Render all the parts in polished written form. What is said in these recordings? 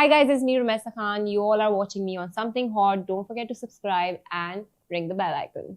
Hi guys, it's me Rumesa Khan. You all are watching me on Something Hot. Don't forget to subscribe and ring the bell icon.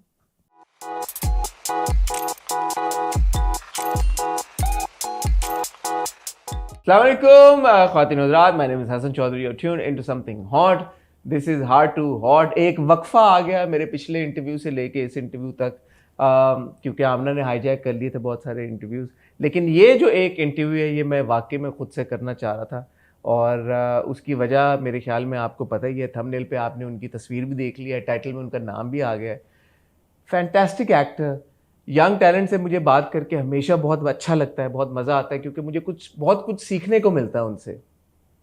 Assalamualaikum, Khawateen Hazrat. My name is Hassan Chaudhary. You're tuned into Something Hot. This is Hard to Hot. एक वक्फा आ गया मेरे पिछले interview से लेके इस interview तक, क्योंकि आमना ने हाईजैक कर लिए थे बहुत सारे इंटरव्यूज़. लेकिन ये जो एक इंटरव्यू है ये मैं वाकई में खुद से करना चाह रहा था, और उसकी वजह मेरे ख्याल में आपको पता ही है. थंबनेल पे आपने उनकी तस्वीर भी देख ली है, टाइटल में उनका नाम भी आ गया है. फैंटास्टिक एक्टर, यंग टैलेंट से मुझे बात करके हमेशा बहुत अच्छा लगता है, बहुत मज़ा आता है, क्योंकि मुझे बहुत कुछ सीखने को मिलता है उनसे.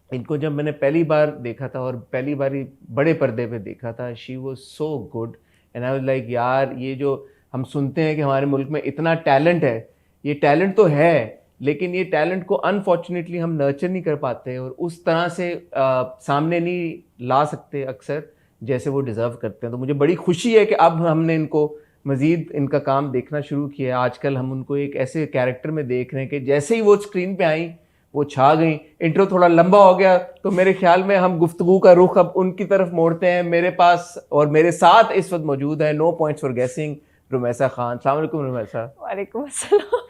इनको जब मैंने पहली बार देखा था और पहली बार ही बड़े पर्दे पे देखा था, she was so good and I was like यार, ये जो हम सुनते हैं कि हमारे मुल्क में इतना टैलेंट है, ये टैलेंट तो है, लेकिन ये टैलेंट को अनफॉर्चुनेटली हम नर्चर नहीं कर पाते और उस तरह से सामने नहीं ला सकते अक्सर जैसे वो डिज़र्व करते हैं. तो मुझे बड़ी खुशी है कि अब हमने इनको मज़ीद इनका काम देखना शुरू किया. आजकल हम उनको एक ऐसे कैरेक्टर में देख रहे हैं कि जैसे ही वो स्क्रीन पे आई वो छा गई. इंट्रो थोड़ा लंबा हो गया तो मेरे ख्याल में हम गुफ्तगू का रुख अब उनकी तरफ मोड़ते हैं. मेरे पास और मेरे साथ इस वक्त मौजूद है, नो पॉइंट्स फॉर गेसिंग, रुमैसा खान. अस्सलाम वालेकुम रुमैसा. वालेकुम अस्सलाम.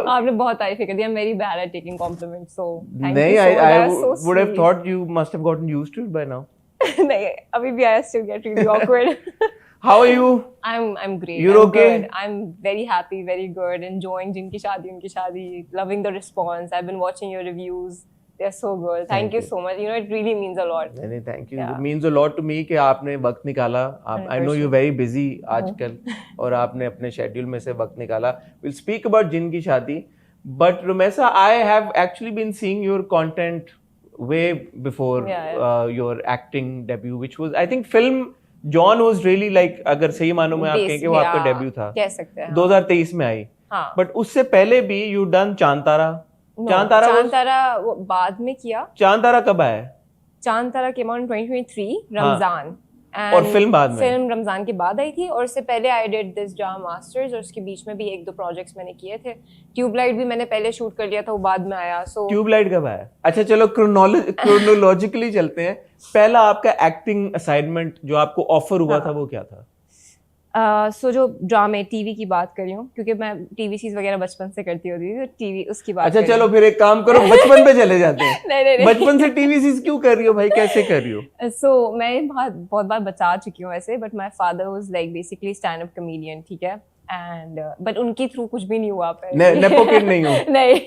आपने बहुत तारीफ कर दी. I'm very bad at taking compliments, so thank you नहीं, so much. I That was so would have sweet. thought you must have gotten used to it by now. नहीं, अभी भी I still get really awkward. How are you? I'm great. You're I'm okay? good. I'm very happy, very good. Enjoying जिनकी शादी उनकी शादी. Loving the response. I've been watching your reviews. They're so good. Thank you so much. You know, it really means a lot. नहीं, thank you. Yeah. It means a lot to me कि आपने वक्त निकाला. I know you're very busy आजकल और आपने अपने schedule में से वक्त निकाला. We'll speak about जिन की शादी. But Rumesa, I have actually been seeing your content way before your acting debut, which was, I think, film John was really like, अगर सही मानों में आप कहें कि वो आपका डेब्यू था, कह सकते हैं. 2023 में आई. हाँ. बट उससे पहले भी you done चांद तारा. चांद तारा वो बाद में किया. चांद तारा कब आया? चांद तारा came out in 2023 रमजान. और फिल्म बाद में? फिल्म रमजान के बाद आई थी. और उससे पहले I did this drama masters, और उसके बीच में भी एक दो प्रोजेक्ट्स मैंने किए थे. ट्यूबलाइट भी मैंने पहले शूट कर लिया था, वो बाद में आया. सो ट्यूबलाइट कब आया? अच्छा चलो क्रोनोलॉजिकली चलते हैं. पहला आपका एक्टिंग असाइनमेंट जो आपको ऑफर हुआ था वो क्या था? सो जो ड्रामे टीवी की बात कर रही हूँ, क्योंकि मैं टीवी सीरीज वगैरह बचपन से करती होती थी, तो टीवी उसकी बात. अच्छा चलो फिर एक काम करो, बचपन पे चले जाते हैं. नहीं. बचपन से टीवी सीरीज क्यों कर रही हो भाई, कैसे कर रही हो? सो मैं बहुत बार बचा चुकी हूँ ऐसे, but my father was like basically stand up comedian, ठीक है. एंड बट उनके थ्रू कुछ भी नहीं हुआ. नेपो किड नहीं हो? नहीं,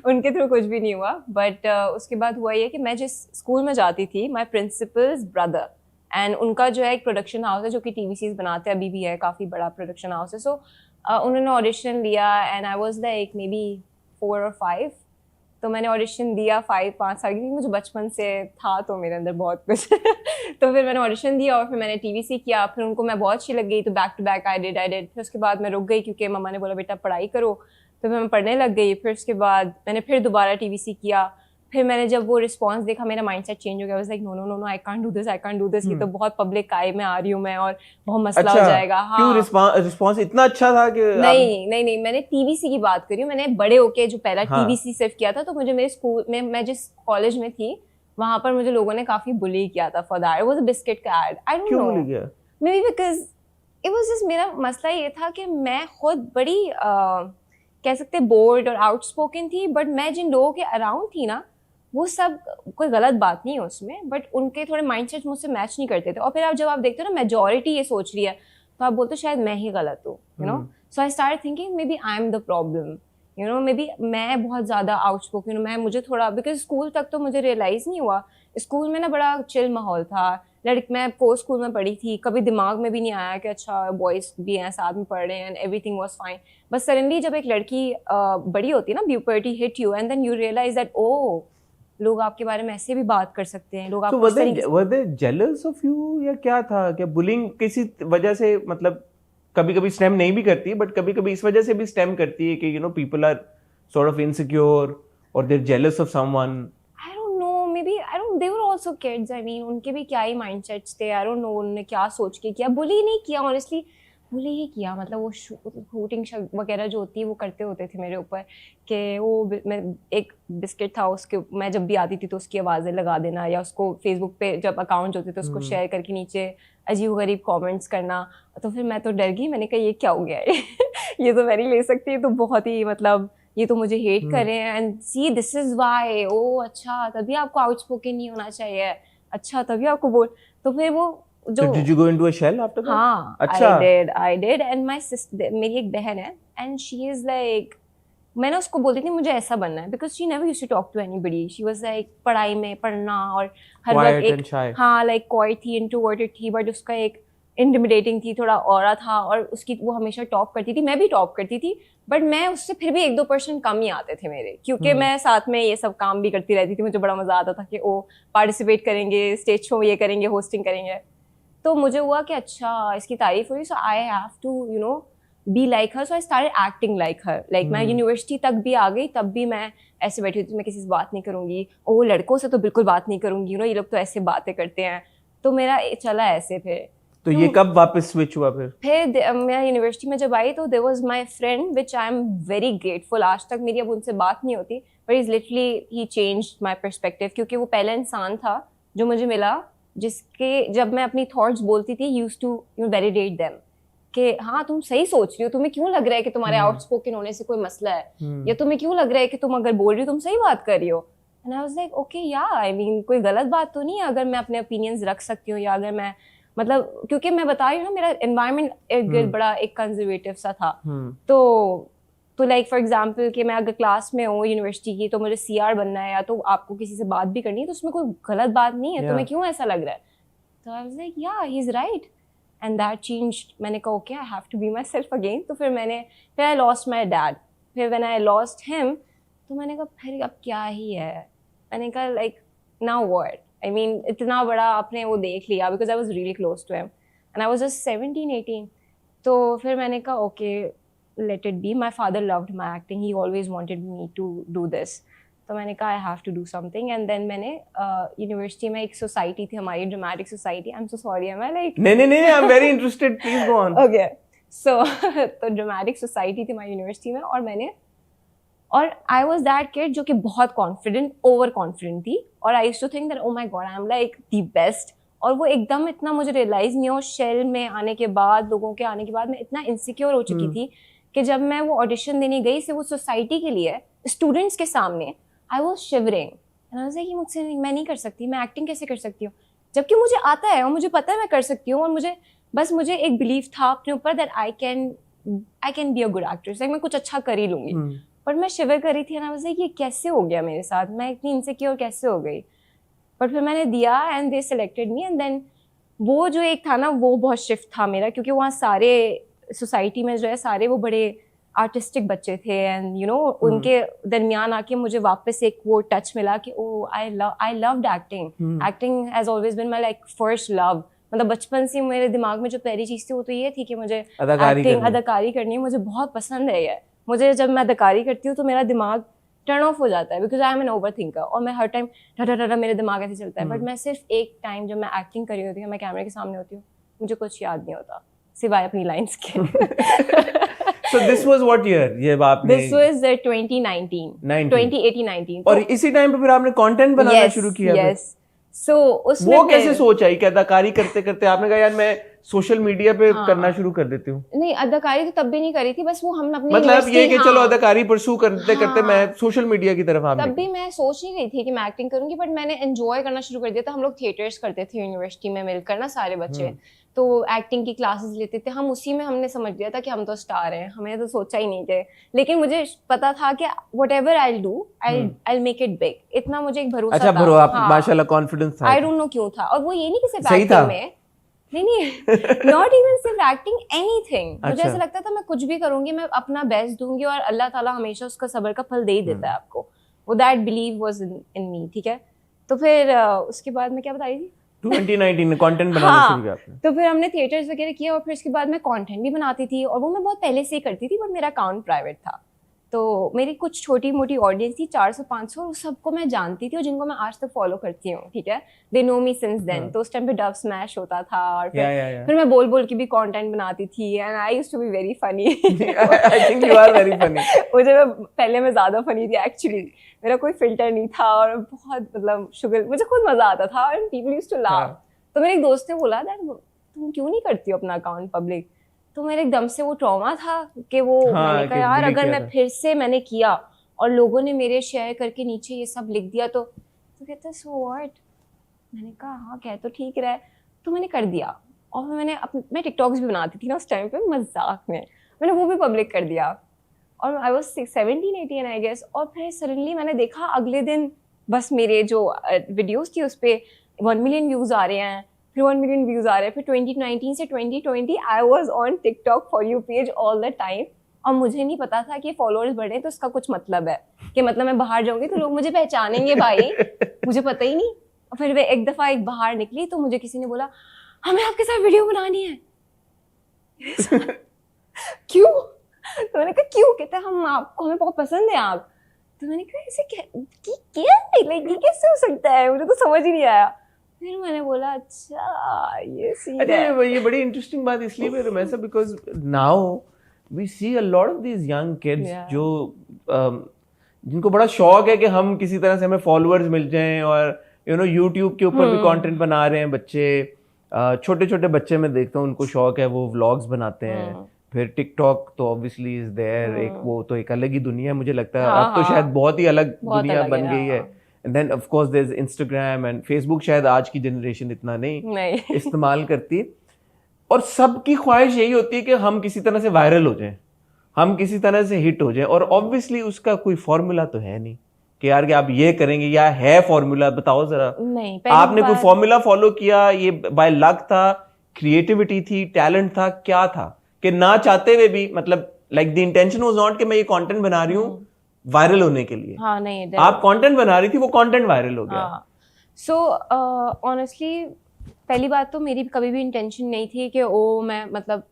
उनके थ्रू कुछ भी नहीं हुआ. बट उसके बाद हुआ ये कि मैं जिस स्कूल में जाती थी, माई प्रिंसिपल्स ब्रदर, एंड उनका जो है एक प्रोडक्शन हाउस है जो कि टीवी सीरीज बनाते हैं, अभी भी है, काफ़ी बड़ा प्रोडक्शन हाउस है. सो उन्होंने ऑडिशन लिया and I was like may be 4 और 5. तो मैंने ऑडिशन दिया 5 साल की, मुझे बचपन से था तो मेरे अंदर बहुत कुछ. तो फिर मैंने ऑडिशन दिया और फिर मैंने टीवीसी किया. फिर उनको मैं बहुत अच्छी लग गई, तो back to back I did. फिर उसके बाद मैं रुक गई क्योंकि मम्मा ने बोला बेटा पढ़ाई करो, तो फिर मैं पढ़ने लग गई. फिर उसके बाद मैंने फिर दोबारा टीवीसी किया. फिर मैंने जब वो रिस्पांस देखा, मेरा माइंडसेट चेंज हो गया. Was like no I can't do this. ये तो बहुत पब्लिक आई में आ रही हूँ मैं और बहुत मसला हो जाएगा. हाँ, क्यों रिस्पांस इतना अच्छा था कि नहीं, मैंने टीवीसी की बात करी हूँ. मैंने बड़े होके जो पहला टीवीसी सिर्फ किया था, तो मुझे मेरे स्कूल में, मैं जिस कॉलेज में थी वहां पर मुझे लोगों ने काफी बुली किया था for that. It was a biscuit का ad. I don't know, maybe because it was just, मेरा मसला ये था कि मैं खुद बड़ी कह सकते बोल्ड और आउटस्पोकन थी, बट मैं जिन लोगों के अराउंड थी ना, वो सब, कोई गलत बात नहीं है उसमें, बट उनके थोड़े माइंडसेट मुझसे मैच नहीं करते थे. और फिर जब आप देखते हो ना मेजॉरिटी ये सोच रही है, तो आप बोलते हो शायद मैं ही गलत हूँ, you know. So I start thinking maybe I am the problem, you know. Maybe मैं बहुत ज़्यादा आउटस्पोकन हूँ. मुझे थोड़ा, बिकॉज स्कूल तक तो मुझे रियलाइज़ नहीं हुआ. स्कूल में ना बड़ा चिल माहौल था. मैं कोर्स स्कूल में पढ़ी थी, कभी दिमाग में भी नहीं आया कि अच्छा बॉयज़ भी हैं साथ में पढ़ रहे हैं, एंड एवरीथिंग वाज फाइन. बस सडनली जब एक लड़की बड़ी होती है ना, puberty hit you, and then you realise that oh, लोग आपके बारे में ऐसे भी बात कर सकते हैं. लोग आपको were they jealous of you या क्या था? क्या बुलिंग किसी वजह से, मतलब कभी-कभी स्टेम नहीं भी करती है, बट कभी-कभी इस वजह से भी स्टेम करती है कि you know people are sort of insecure और they are jealous of someone. I don't know, maybe I don't, they were also kids. I mean उनके भी क्या ही माइंडसेट्स थे. आई डोंट नो उन्होंने क्या सोच के किया. बुली नहीं किया ऑनेस्टली, बुली ही किया, मतलब वो शूटिंग वगैरह जो होती है वो करते होते थे मेरे ऊपर कि वो मैं एक बिस्किट था उसके, मैं जब भी आती थी तो उसकी आवाज़ें लगा देना, या उसको फेसबुक पे जब अकाउंट होते थे उसको शेयर करके नीचे अजीब गरीब कमेंट्स करना। तो फिर मैं तो डर गई, मैंने कहा ये क्या हो गया है ये तो मैं नहीं ले सकती, ये तो बहुत ही मतलब ये तो मुझे हेट कर रहे हैं, and see this is why, ओ अच्छा तभी आपको आउटस्पोकन नहीं होना चाहिए, अच्छा तभी आपको बोल। तो फिर वो जो Did you go into a shell after that? हाँ, अच्छा। I did and my sister, मेरी एक बहन है and she is like, मैंने उसको बोलती थी मुझे ऐसा बनना है because she never used to talk to anybody, she was like पढ़ाई में पढ़ना और हर वक्त एक हाँ like coy थी, introverted थी, but उसका एक intimidating थी, थोड़ा ऑरा था, और उसकी वो हमेशा टॉप करती थी, मैं भी टॉप करती थी, बट मैं उससे फिर भी 1-2% कम ही आते थे मेरे, क्योंकि मैं साथ में ये सब काम भी करती रहती थी, मुझे बड़ा मजा आता था कि वो पार्टिसिपेट करेंगे, स्टेज शो ये करेंगे, होस्टिंग करेंगे। तो मुझे हुआ कि अच्छा इसकी तारीफ हुई, so I have to you know be like her, so I started acting like her. Like मैं यूनिवर्सिटी तक भी आ गई, तब भी मैं ऐसे बैठी होती थी, मैं किसी से बात नहीं करूंगी, ओ लड़कों से तो बिल्कुल बात नहीं करूंगी, यू नो ये लोग तो ऐसे बातें करते हैं, तो मेरा चला ऐसे। फिर तो ये कब वापस स्विच हुआ? फिर मैं यूनिवर्सिटी में जब आई तो there was my friend which I am very grateful, आज तक मेरी अब उनसे बात नहीं होती, but is literally he changed my perspective, क्योंकि वो पहला इंसान था जो मुझे मिला जिसके जब मैं अपनी थॉट्स बोलती थी used to you validate them कि हाँ तुम सही सोच रही हो, तुम्हें क्यों लग रहा है कि तुम्हारे आउटस्पोकन होने से कोई मसला है, या तुम्हें क्यों लग रहा है कि तुम अगर बोल रही हो तुम सही बात कर रही हो। And I was like okay या आई मीन कोई गलत बात तो नहीं है अगर मैं अपने ओपिनियंस रख सकती हूँ, या अगर मैं मतलब क्योंकि मैं बता रही हूँ ना मेरा एनवायरनमेंट बड़ा एक कंजर्वेटिव सा था, तो लाइक फॉर एग्जांपल कि मैं अगर क्लास में हूँ यूनिवर्सिटी की तो मुझे सीआर बनना है, या तो आपको किसी से बात भी करनी है, तो उसमें कोई गलत बात नहीं है, तुम्हें क्यों ऐसा लग रहा है। तो आई was like yeah he is right and that changed. मैंने कहा okay I have to be myself again. तो फिर आई लॉस्ट माई डैड, फिर व्हेन आई लॉस्ट हिम तो मैंने कहा फिर अब क्या ही है, मैंने कहा like now what, I mean इतना बड़ा आपने वो देख लिया, because I was really close to him and I was just 17-18। तो फिर मैंने कहा okay let it be, my father loved my acting, he always wanted me to do this, तो मैंने कहा I have to do something, and then मैंने university में एक सोसाइटी थी हमारी, dramatic society, I'm so sorry am I like नहीं I'm very interested, please go on। okay so तो ड्रामेटिक सोसाइटी थी हमारी यूनिवर्सिटी में, और I was that kid जो कि बहुत कॉन्फिडेंट, ओवर कॉन्फिडेंट थी, और I used to think that oh my god I am like the best, और वो एकदम इतना मुझे रियलाइज नहीं हो, शेल में आने के बाद, लोगों के आने के बाद मैं इतना इनसिक्योर हो चुकी थी कि जब मैं वो ऑडिशन देने गई सिर्फ वो सोसाइटी के लिए स्टूडेंट्स के सामने, I was shivering and I was like मुझसे मैं नहीं कर सकती, मैं एक्टिंग कैसे कर सकती हूँ, जबकि मुझे आता है और मुझे पता है मैं कर सकती हूँ, और मुझे एक बिलीव था अपने ऊपर that I can be a good actress, like मैं कुछ अच्छा कर ही लूंगी। बट मैं शिवर कर रही थी एंड आई वाज लाइक ये कैसे हो गया मेरे साथ, मैं इतनी इनसिक्योर कैसे हो गई। बट फिर मैंने दिया and they selected me, and then वो जो एक था ना वो बहुत शिफ्ट था मेरा, क्योंकि वहाँ सारे सोसाइटी में जो है सारे वो बड़े आर्टिस्टिक बच्चे थे, एंड यू नो उनके दरमियान आके मुझे वापस एक वो टच मिला कि oh I loved acting has always been my like first love. मतलब बचपन से मेरे दिमाग में जो पहली चीज थी वो तो ये थी कि मुझे अदाकारी करनी है, मुझे बहुत पसंद है ये, मुझे जब मैं अदाकारी करती हूँ तो मेरा दिमाग टर्न ऑफ हो जाता है, because I am an overthinker, और मैं हर टाइम डा मेरे दिमाग ऐसे चलता है। बट मैं सिर्फ एक टाइम जब मैं एक्टिंग कर रही होती हूँ, मैं कैमरे के सामने होती हूँ, मुझे कुछ याद नहीं होता सिवाय अपनी लाइंस के। So this was what year? ये बात नहीं। This was 2018-19। और इसी टाइम पे फिर आपने कंटेंट बनाना शुरू किया। Yes. So उसमें वो कैसे सोच आई कि अदाकारी करते करते आपने कहा यार मैं सोशल मीडिया पे करना शुरू कर देती हूँ? नहीं अदाकारी तो तब भी नहीं करी थी, बस वो हम अपनी मतलब ये कि चलो अदाकारी परस्यू करते करते मैं सोशल मीडिया की तरफ आ गई। तब भी मैं सोच नहीं रही थी कि मैं एक्टिंग करूंगी, बट मैंने एंजॉय करना शुरू कर दिया था। हम लोग थिएटर्स करते थे यूनिवर्सिटी में मिलकर ना सारे बच्चे, तो एक्टिंग की क्लासेस लेते थे हम, उसी में हमने समझ लिया था कि हम तो स्टार हैं, हमें तो सोचा ही नहीं थे। लेकिन मुझे पता था कि whatever I will do I will make it big, इतना मुझे एक भरोसा था। अच्छा आप माशाल्लाह कॉन्फिडेंस था। आई डोंट नो क्यों था, और वो ये नहीं कि सिर्फ एक्टिंग में, नहीं नॉट इवन सिर्फ एक्टिंग, एनीथिंग। मुझे ऐसा लगता था मैं कुछ भी करूंगी, मैं अपना बेस्ट दूंगी और अल्लाह ताला हमेशा उसका सब्र का फल दे ही देता है आपको। वो दैट बिलीव वाज इन मी, ठीक है। तो फिर उसके बाद मैं क्या बता रही थी, 2019 में कंटेंट बनाना शुरू किया आपने। तो फिर हमने थिएटर्स वगैरह किया, और फिर उसके बाद मैं कंटेंट भी बनाती थी, और वो मैं बहुत पहले से ही करती थी, बट मेरा अकाउंट प्राइवेट था। तो मेरी कुछ छोटी मोटी ऑडियंस थी 400-500, और सबको मैं जानती थी और जिनको मैं आज तक फॉलो करती हूँ, ठीक है, they know me since then. तो उस टाइम पे डब स्मैश होता था और फिर मैं बोल बोल के भी कंटेंट बनाती थी, and I used to be very funny. I think you are very funny. पहले मैं ज्यादा फनी थी एक्चुअली, मेरा कोई फिल्टर नहीं था और बहुत मतलब शुगर, मुझे खुद मजा आता था and people used to laugh. तो मेरे एक दोस्त ने बोला दैट तुम क्यों नहीं करती हो अपना अकाउंट पब्लिक? तो मेरे एकदम से वो ट्रॉमा था कि वो मैंने कहा यार अगर मैं फिर से मैंने किया और लोगों ने मेरे शेयर करके नीचे ये सब लिख दिया तो कहते सो व्हाट। मैंने कहा हाँ कह तो ठीक रहा है, तो मैंने कर दिया। और मैं टिकटॉक्स भी बनाती थी ना उस टाइम पे मजाक में, मैंने वो भी पब्लिक कर दिया और आई वाज 17-18 आई गेस। और फिर सडनली मैंने देखा अगले दिन बस मेरे जो वीडियोस थी उस पर 1 मिलियन व्यूज आ रहे हैं, फिर 1 मिलियन व्यूज आ रहे हैं। फिर 2019 से 2020 I was on TikTok for you page all the time. और मुझे नहीं पता था कि फॉलोअर्स बढ़े तो इसका कुछ मतलब है कि मतलब मैं बाहर जाऊंगी तो लोग मुझे पहचानेंगे भाई, मुझे पता ही नहीं। और फिर मैं एक दफा बाहर निकली तो मुझे किसी ने बोला हमें आपके साथ वीडियो बनानी है। क्यों? तो मैंने कहा क्यों? कहते हम आपको, हमें बहुत पसंद है आप। तो मैंने कहा ऐसे क्या ये कैसे हो सकता है, मुझे तो समझ ही नहीं आया। फिर मैंने बोला अच्छा ये सीन है। ये बड़ी इंटरेस्टिंग बात इसलिए भी Ramsha because now we see a lot of these young kids जो जिनको बड़ा शौक है कि हम किसी तरह से हमें फॉलोअर्स मिल जाएं और यू नो यूट्यूब के ऊपर भी कंटेंट बना रहे हैं बच्चे। छोटे छोटे बच्चे मैं देखता हूँ उनको शौक है, वो व्लॉग्स बनाते हैं। फिर टिकटॉक तो ऑब्वियसली इज देयर, एक वो तो एक अलग ही दुनिया है मुझे लगता है। अब तो शायद बहुत ही अलग दुनिया बन गई है। And then of course there's Instagram and Facebook, शायद आज की जनरेशन इतना नहीं इस्तेमाल करती। और सबकी ख्वाहिश यही होती है कि हम किसी तरह से वायरल हो जाएं, हम किसी तरह से हिट हो जाएं। और ऑब्वियसली उसका कोई फॉर्मूला तो है नहीं कि यार कि आप ये करेंगे या है फॉर्मूला, बताओ जरा। नहीं, आपने कोई फॉर्मूला फॉलो किया? ये बाय लक था, क्रिएटिविटी थी, टैलेंट था, क्या था कि ना चाहते हुए भी मतलब like the intention was not कि मैं ये कंटेंट बना रही हूँ वायरल होने के लिए। हाँ, नहीं, आप कंटेंट बना रही थी, वो कंटेंट वायरल हो गया। सो ऑनेस्टली पहली बात तो मेरी कभी भी इंटेंशन नहीं थी कि ओ मैं मतलब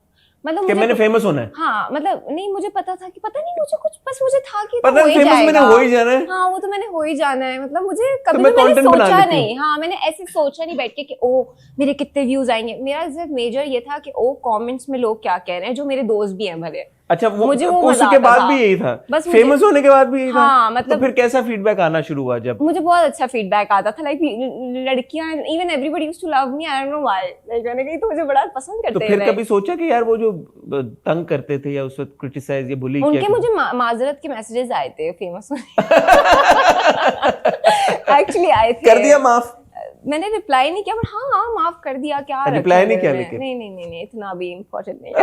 कि मैंने फेमस होना है। हाँ मतलब नहीं, मुझे पता था कि पता नहीं मुझे कुछ, बस मुझे था कि पता नहीं फेमस मैंने हो ही जाना है। हाँ वो तो मैंने हो ही जाना है, मतलब मुझे कभी तो मैंने सोचा नहीं। हाँ मैंने ऐसे सोचा नहीं बैठ के कि ओ मेरे कितने व्यूज आएंगे। मेरा सिर्फ मेजर ये था कि ओ कमेंट्स में लोग क्या कह रहे हैं, जो मेरे दोस्त भी हैं भले। अच्छा मुझे वो उसके बाद भी यही था, बस फेमस होने के बाद भी यही था। हाँ मतलब तो फिर कैसा फीडबैक आना शुरू हुआ? जब मुझे बहुत अच्छा फीडबैक आता था, लाइक लड़कियां even everybody used to love me, I don't know why, like मैंने कही तो मुझे बड़ा पसंद करते हैं। तो फिर कभी सोचा कि यार वो जो तंग करते थे या उस वक्त क्रिटिसाइज या बुली किया, उनके मुझे माजरत के मैसेजेस आए थे फेमस होने एक्चुअली आए थे। कर दिया माफ? मैंने रिप्लाई नहीं किया, बट हाँ माफ कर दिया। क्या रिप्लाई नहीं किया? लेकिन नहीं इतना भी इम्पोर्टेंट नहीं है।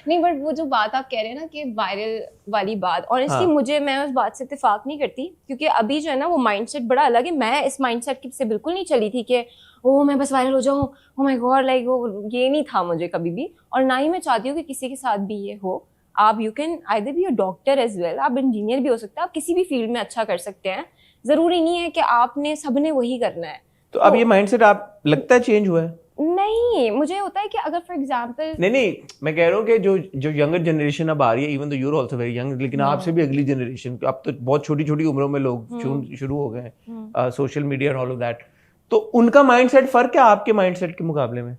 नहीं बट वो जो बात आप कह रहे हैं ना कि वायरल वाली बात, ऑनेस्टली मैं उस बात से इत्तेफाक नहीं करती, क्योंकि अभी जो है ना वो माइंडसेट बड़ा अलग है। मैं इस माइंडसेट से बिल्कुल नहीं चली थी कि ओ मैं बस वायरल हो जाऊँ, ओ माय गॉड, लाइक वो ये नहीं था मुझे कभी भी। और ना ही मैं चाहती हूँ कि किसी के साथ भी ये हो। आप you can either be a doctor as well, आप इंजीनियर भी हो सकते हैं, आप किसी भी फील्ड में अच्छा कर सकते हैं। जरूरी नहीं है कि आपने सबने वही करना है। तो अब ये माइंडसेट आप लगता है चेंज हुआ है? नहीं, मुझे होता है कि अगर फॉर एग्जांपल नहीं मैं कह रहा हूँ कि जो यंगर जनरेशन अब आ रही है, even though you are also very young, लेकिन आपसे भी अगली जनरेशन, अब तो बहुत छोटी छोटी उम्रों में लोग शुरू हो गए हैं सोशल मीडिया और ऑल ऑफ दैट, तो उनका माइंडसेट फर्क है आपके माइंडसेट के मुकाबले में?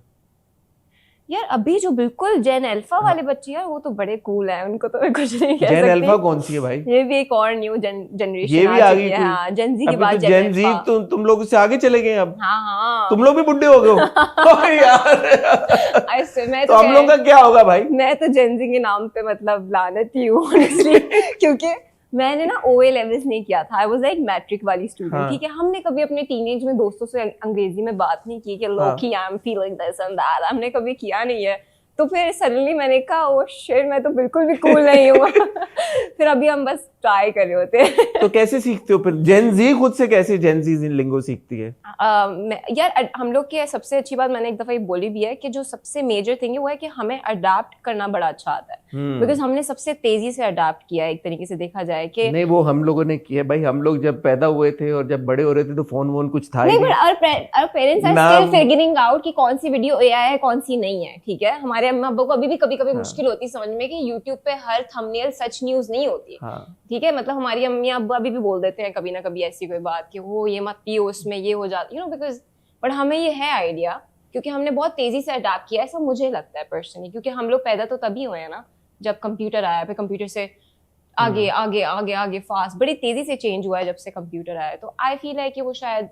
यार अभी जो बिल्कुल जेन अल्फा वाले बच्चे हैं वो तो बड़े कूल हैं, उनको तो मैं कुछ नहीं कह सकती। जेन अल्फा कौन सी है भाई? ये भी एक और न्यू जनरेशन ये भी आ गई है। हाँ, जेन जी के बाद जेन जी तुम लोग उससे आगे चले गए अब। हाँ तुम लोग भी बुड्ढे हो गए हो यार। तो हम लोग का क्या होगा भाई? मैं तो जेन जी के नाम पे मतलब लानत ही हूँ क्योंकि मैंने ना OA लेवल्स नहीं किया था, आई वाज लाइक मैट्रिक वाली स्टूडेंट। ठीक है, हमने कभी अपने टीनेज में दोस्तों से अंग्रेजी में बात नहीं की कि लोकी I am feeling this and that, हमने कभी किया नहीं है। तो फिर सडनली मैंने कहा ओ शिट, मैं तो बिल्कुल भी कूल नहीं हूँ। फिर अभी हम बस ट्राई कर रहे होते हैं। तो कैसे सीखते हो फिर? जेन जी खुद से कैसे जेन जी इन लिंगो सीखती है? यार हम लोग की सबसे अच्छी बात मैंने एक दफा ये बोली भी है कि जो सबसे मेजर थिंग है वो है कि हमें अडाप्ट करना बड़ा अच्छा आता है, बिकॉज हमने सबसे तेजी से अडाप्ट किया है एक तरीके से देखा जाए कि नहीं, वो हम लोगों ने किया भाई। हम लोग जब पैदा हुए थे और जब बड़े हो रहे थे तो फोन वोन कुछ था नहीं, but our parents are still figuring out कि कौन सी वीडियो AI है कौन सी नहीं है। ठीक है, हमारे हमारे अम्मा अब्बा को अभी भी कभी कभी मुश्किल होती है समझ में कि यूट्यूब पे हर थंबनेल सच न्यूज नहीं होती। ठीक है, मतलब हमारी अम्मी अब्बा अभी भी बोल देते हैं कभी ना कभी ऐसी कोई बात कि वो ये मत पियो उसमें ये हो जाती है, बिकॉज बट हमें ये है आइडिया क्योंकि हमने बहुत तेजी से अडाप्ट किया, ऐसा मुझे लगता है पर्सनली, क्योंकि हम लोग पैदा तो तभी हुए हैं ना जब कंप्यूटर आया, फिर कंप्यूटर से आगे आगे आगे आगे फास्ट बड़ी तेजी से चेंज हुआ है जब से कंप्यूटर आया। तो आई फील है कि वो शायद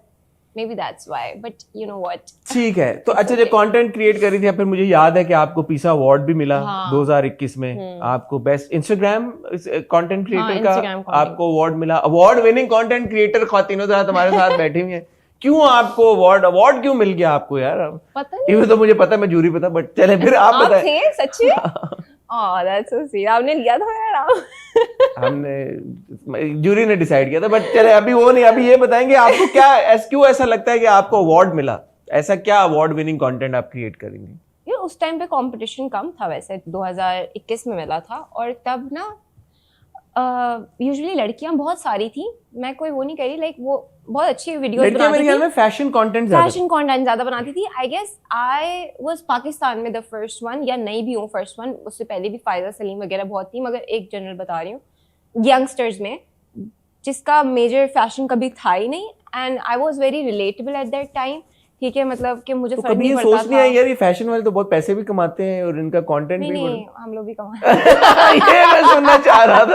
maybe that's why, but you know what, ठीक है। तो अच्छा, जब कंटेंट क्रिएट करी थी फिर मुझे याद है कि आपको पीसा अवार्ड भी मिला 2021 में, आपको बेस्ट इंस्टाग्राम कंटेंट क्रिएटर का आपको अवार्ड मिला। अवार्ड विनिंग कंटेंट क्रिएटर खातिन हमारे साथ बैठी हुई है। क्यों आपको अवार्ड क्यों मिल गया आपको यार? पता नहीं, तो मुझे पता, मैं जूरी पता, बट चले फिर आप बताएं। सच्ची? Oh, that's so sweet. आपने लिया था यार? हमने जूरी ने डिसाइड किया था, बट चले अभी वो नहीं, अभी ये बताएंगे आपको क्यों ऐसा लगता है कि आपको अवार्ड मिला? ऐसा क्या अवार्ड विनिंग कंटेंट आप क्रिएट करेंगे? यार उस टाइम पे कंपटीशन कम था, वैसे 2021 में मिला था, और तब ना यूजुअली लड़कियां बहुत सारी थी, मैं कोई वो नहीं कह रही, लाइक वो बहुत अच्छी वीडियोस बनाती थी। मेरे ख्याल में फैशन कंटेंट ज्यादा बनाती थी। I guess I was Pakistan में द फर्स्ट वन, या नहीं भी हूँ फर्स्ट वन, उससे पहले भी फायदा सलीम वगैरह बहुत थी, मगर एक जनरल बता रही हूँ यंगस्टर्स में जिसका मेजर फैशन कभी था ही नहीं, and I was very relatable at that time. ठीक है, मतलब कि मुझे फर्क नहीं पड़ता था। यार ये फैशन वाले तो बहुत पैसे भी कमाते हैं और इनका कंटेंट भी नहीं, हम लोग भी कमाते हैं। ये मैं सुनना चाह रहा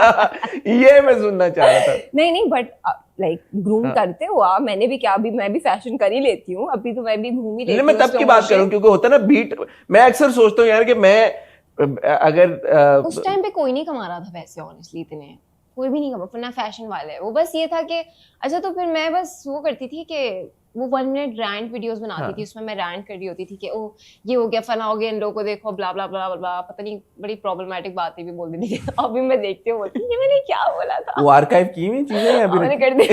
था। नहीं, बट लाइक ग्रूम करते हो आप, मैंने भी क्या, अभी मैं भी फैशन कर ही लेती हूँ, अभी तो मैं भी घूम ही लेती हूँ। मैं तब की बात करूँ क्योंकि होता है ना बीट, मैं अक्सर सोचता हूँ यार कि मैं अगर उस टाइम पे कोई नहीं कमा रहा था पैसे, ऑनेस्टली इतने कोई भी नहीं कमा, ना फैशन वाले। वो बस ये था कि अच्छा, तो फिर मैं बस वो करती थी कि वो 1 मिनट रैंट वीडियोस बनाती थी, उसमें मैं रैंट कर रही होती थी कि ओ ये हो गया, फना हो गया, इन लोगों को देखो, ब्ला ब्ला ब्ला ब्ला, पता नहीं बड़ी प्रॉब्लमैटिक बातें भी बोल देती थी। अभी मैं देखती हूँ ये मैंने क्या बोला था, वो आर्काइव की हुई चीजें अभी मैंने कर दी।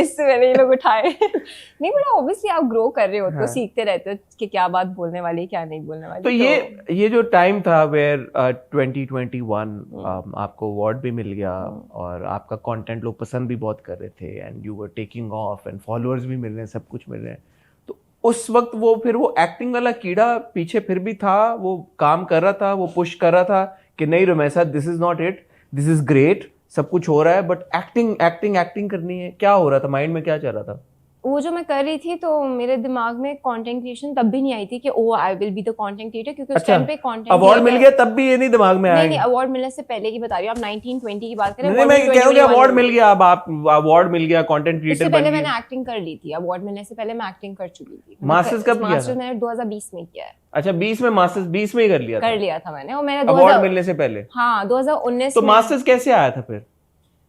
इससे मैंने ये लोग उठाए। नहीं, बट ऑब्वियसली आप ग्रो कर रहे हो तो सीखते रहते हो कि क्या बात बोलने वाली है, क्या नहीं बोलने वाली। तो ये जो टाइम था वेयर 2021 आपको अवार्ड भी मिल गया और आपका कंटेंट लोग पसंद भी बहुत कर रहे थे, and you were taking of and followers भी मिल रहे हैं, सब कुछ मिल रहे हैं, तो उस वक्त वो एक्टिंग वाला कीड़ा पीछे फिर भी था, वो काम कर रहा था, वो पुश कर रहा था कि नहीं Ramsha, this is not it, this is great, सब कुछ हो रहा है, बट एक्टिंग करनी है। क्या हो रहा था माइंड में, क्या चल रहा था? वो जो मैं कर रही थी तो मेरे दिमाग में कंटेंट क्रिएशन तब भी नहीं आई थी कि oh I will be the content creator, क्योंकि उस टाइम पे कंटेंट अवार्ड मिल गया तब भी ये नहीं दिमाग में आया? नहीं, अवार्ड मिलने से पहले की बता रही हूँ, आप 1920 की बात करें। नहीं, मैं कह रहा हूँ कि अवार्ड मिल गया, अब आप अवार्ड मिल गया, कंटेंट क्रिएटर बन गए। पहले मैंने एक्टिंग कर ली थी, अवार्ड मिलने से पहले मैं एक्टिंग कर चुकी थी। मास्टर्स कब किया? मास्टर्स मैंने 2020 में किया है। अच्छा, 20 में मास्टर्स 20 में ही कर लिया था मैंने, और मैंने अवार्ड मिलने से पहले। हाँ, 2019। तो मास्टर्स कैसे आया था फिर?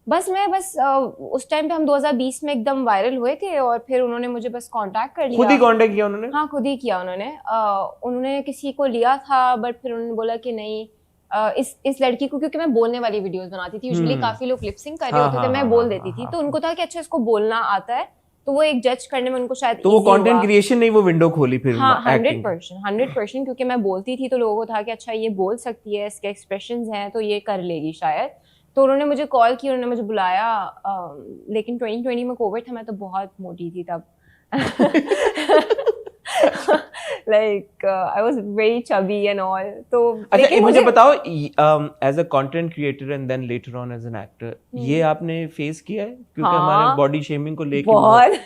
बस उस टाइम पे हम 2020 में एकदम वायरल हुए थे, और फिर उन्होंने मुझे बस कांटेक्ट कर लिया। खुद ही कांटेक्ट किया उन्होंने? हाँ, खुद ही किया उन्होंने। उन्होंने किसी को लिया था, बट फिर उन्होंने बोला कि नहीं, इस लड़की को, क्योंकि मैं बोलने वाली वीडियोस बनाती थी, यूजुअली काफी लोग लिपसिंग कर रहे होते थे, मैं बोल देती थी, तो उनको था कि अच्छा इसको बोलना आता है, तो वो एक जज करने में उनको शायद तो वो कंटेंट क्रिएशन नहीं, वो विंडो खोली फिर। हाँ, 100%, क्योंकि मैं बोलती थी तो लोगों को था कि अच्छा ये बोल सकती है, इसके एक्सप्रेशंस हैं तो ये कर लेगी शायद। तो उन्होंने मुझे कॉल की, उन्होंने मुझे बुलाया, लेकिन 2020 में कोविड था, मैं तो बहुत मोटी थी तब। Like I was very chubby and all. तो अच्छा, मुझे बताओ, as a content creator and then later on as an actor, ये आपने फेस किया है? क्योंकि हमारे बॉडी शेमिंग को लेके बहुत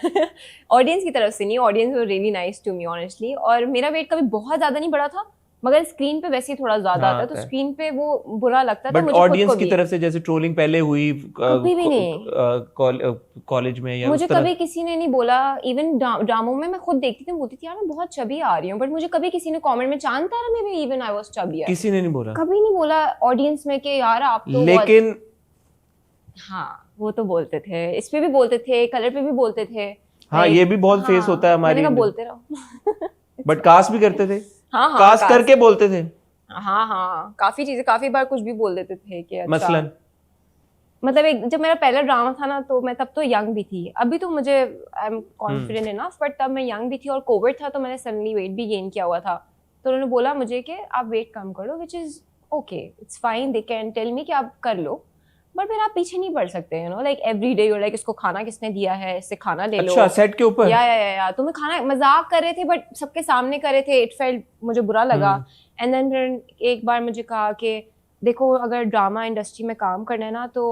ऑडियंस की तरफ से नहीं, audience was really nice to me honestly, और मेरा वेट कभी बहुत ज्यादा नहीं बढ़ा था, मगर स्क्रीन पे वैसे ही थोड़ा ज्यादा आता है, तो स्क्रीन पे वो बुरा लगता था मुझे। ऑडियंस की तरफ से जैसे ट्रोलिंग पहले हुई कभी भी नहीं कॉलेज में, या मुझे कभी किसी ने नहीं बोला। इवन ड्रामों में मैं खुद देखती थी, बोलती थी यार मैं बहुत चबी आ रही हूँ, बट मुझे कभी किसी ने कमेंट में, चांद तारा में भी इवन आई वाज चबी, किसी ने नहीं बोला, कभी नहीं बोला ऑडियंस में कि यार आप तो। लेकिन हाँ, वो तो बोलते थे, इस पे भी बोलते थे, कलर पे भी बोलते थे। हाँ, ये भी बहुत फेस होता है हमारी। बोलते रहो। बट कास्ट भी करते थे? हाँ, कास्ट करके बोलते थे? हाँ, काफी चीजें, काफी बार कुछ भी बोल देते थे कि अच्छा, मसलन मतलब जब मेरा पहला ड्रामा था ना, तो मैं तब तो यंग भी थी, अभी तो मुझे I am confident enough, but तब मैं यंग भी थी और कोविड था, तो मैंने सडनली वेट भी गेन किया हुआ था, तो उन्होंने बोला मुझे कि आप वेट कम कर लो, which is okay, it's fine, they can tell me कि आप कर लो, बट फिर आप पीछे नहीं पड़ सकते, you know, like every day your like इसको खाना किसने दिया है, इससे खाना ले लो। अच्छा, सेट के ऊपर? या तुम्हें खाना, मजाक कर रहे थे बट सबके सामने कर रहे थे, इट फेल्ट, मुझे बुरा लगा। एंड देन फिर एक बार मुझे कहा कि देखो अगर ड्रामा इंडस्ट्री में काम करना है ना तो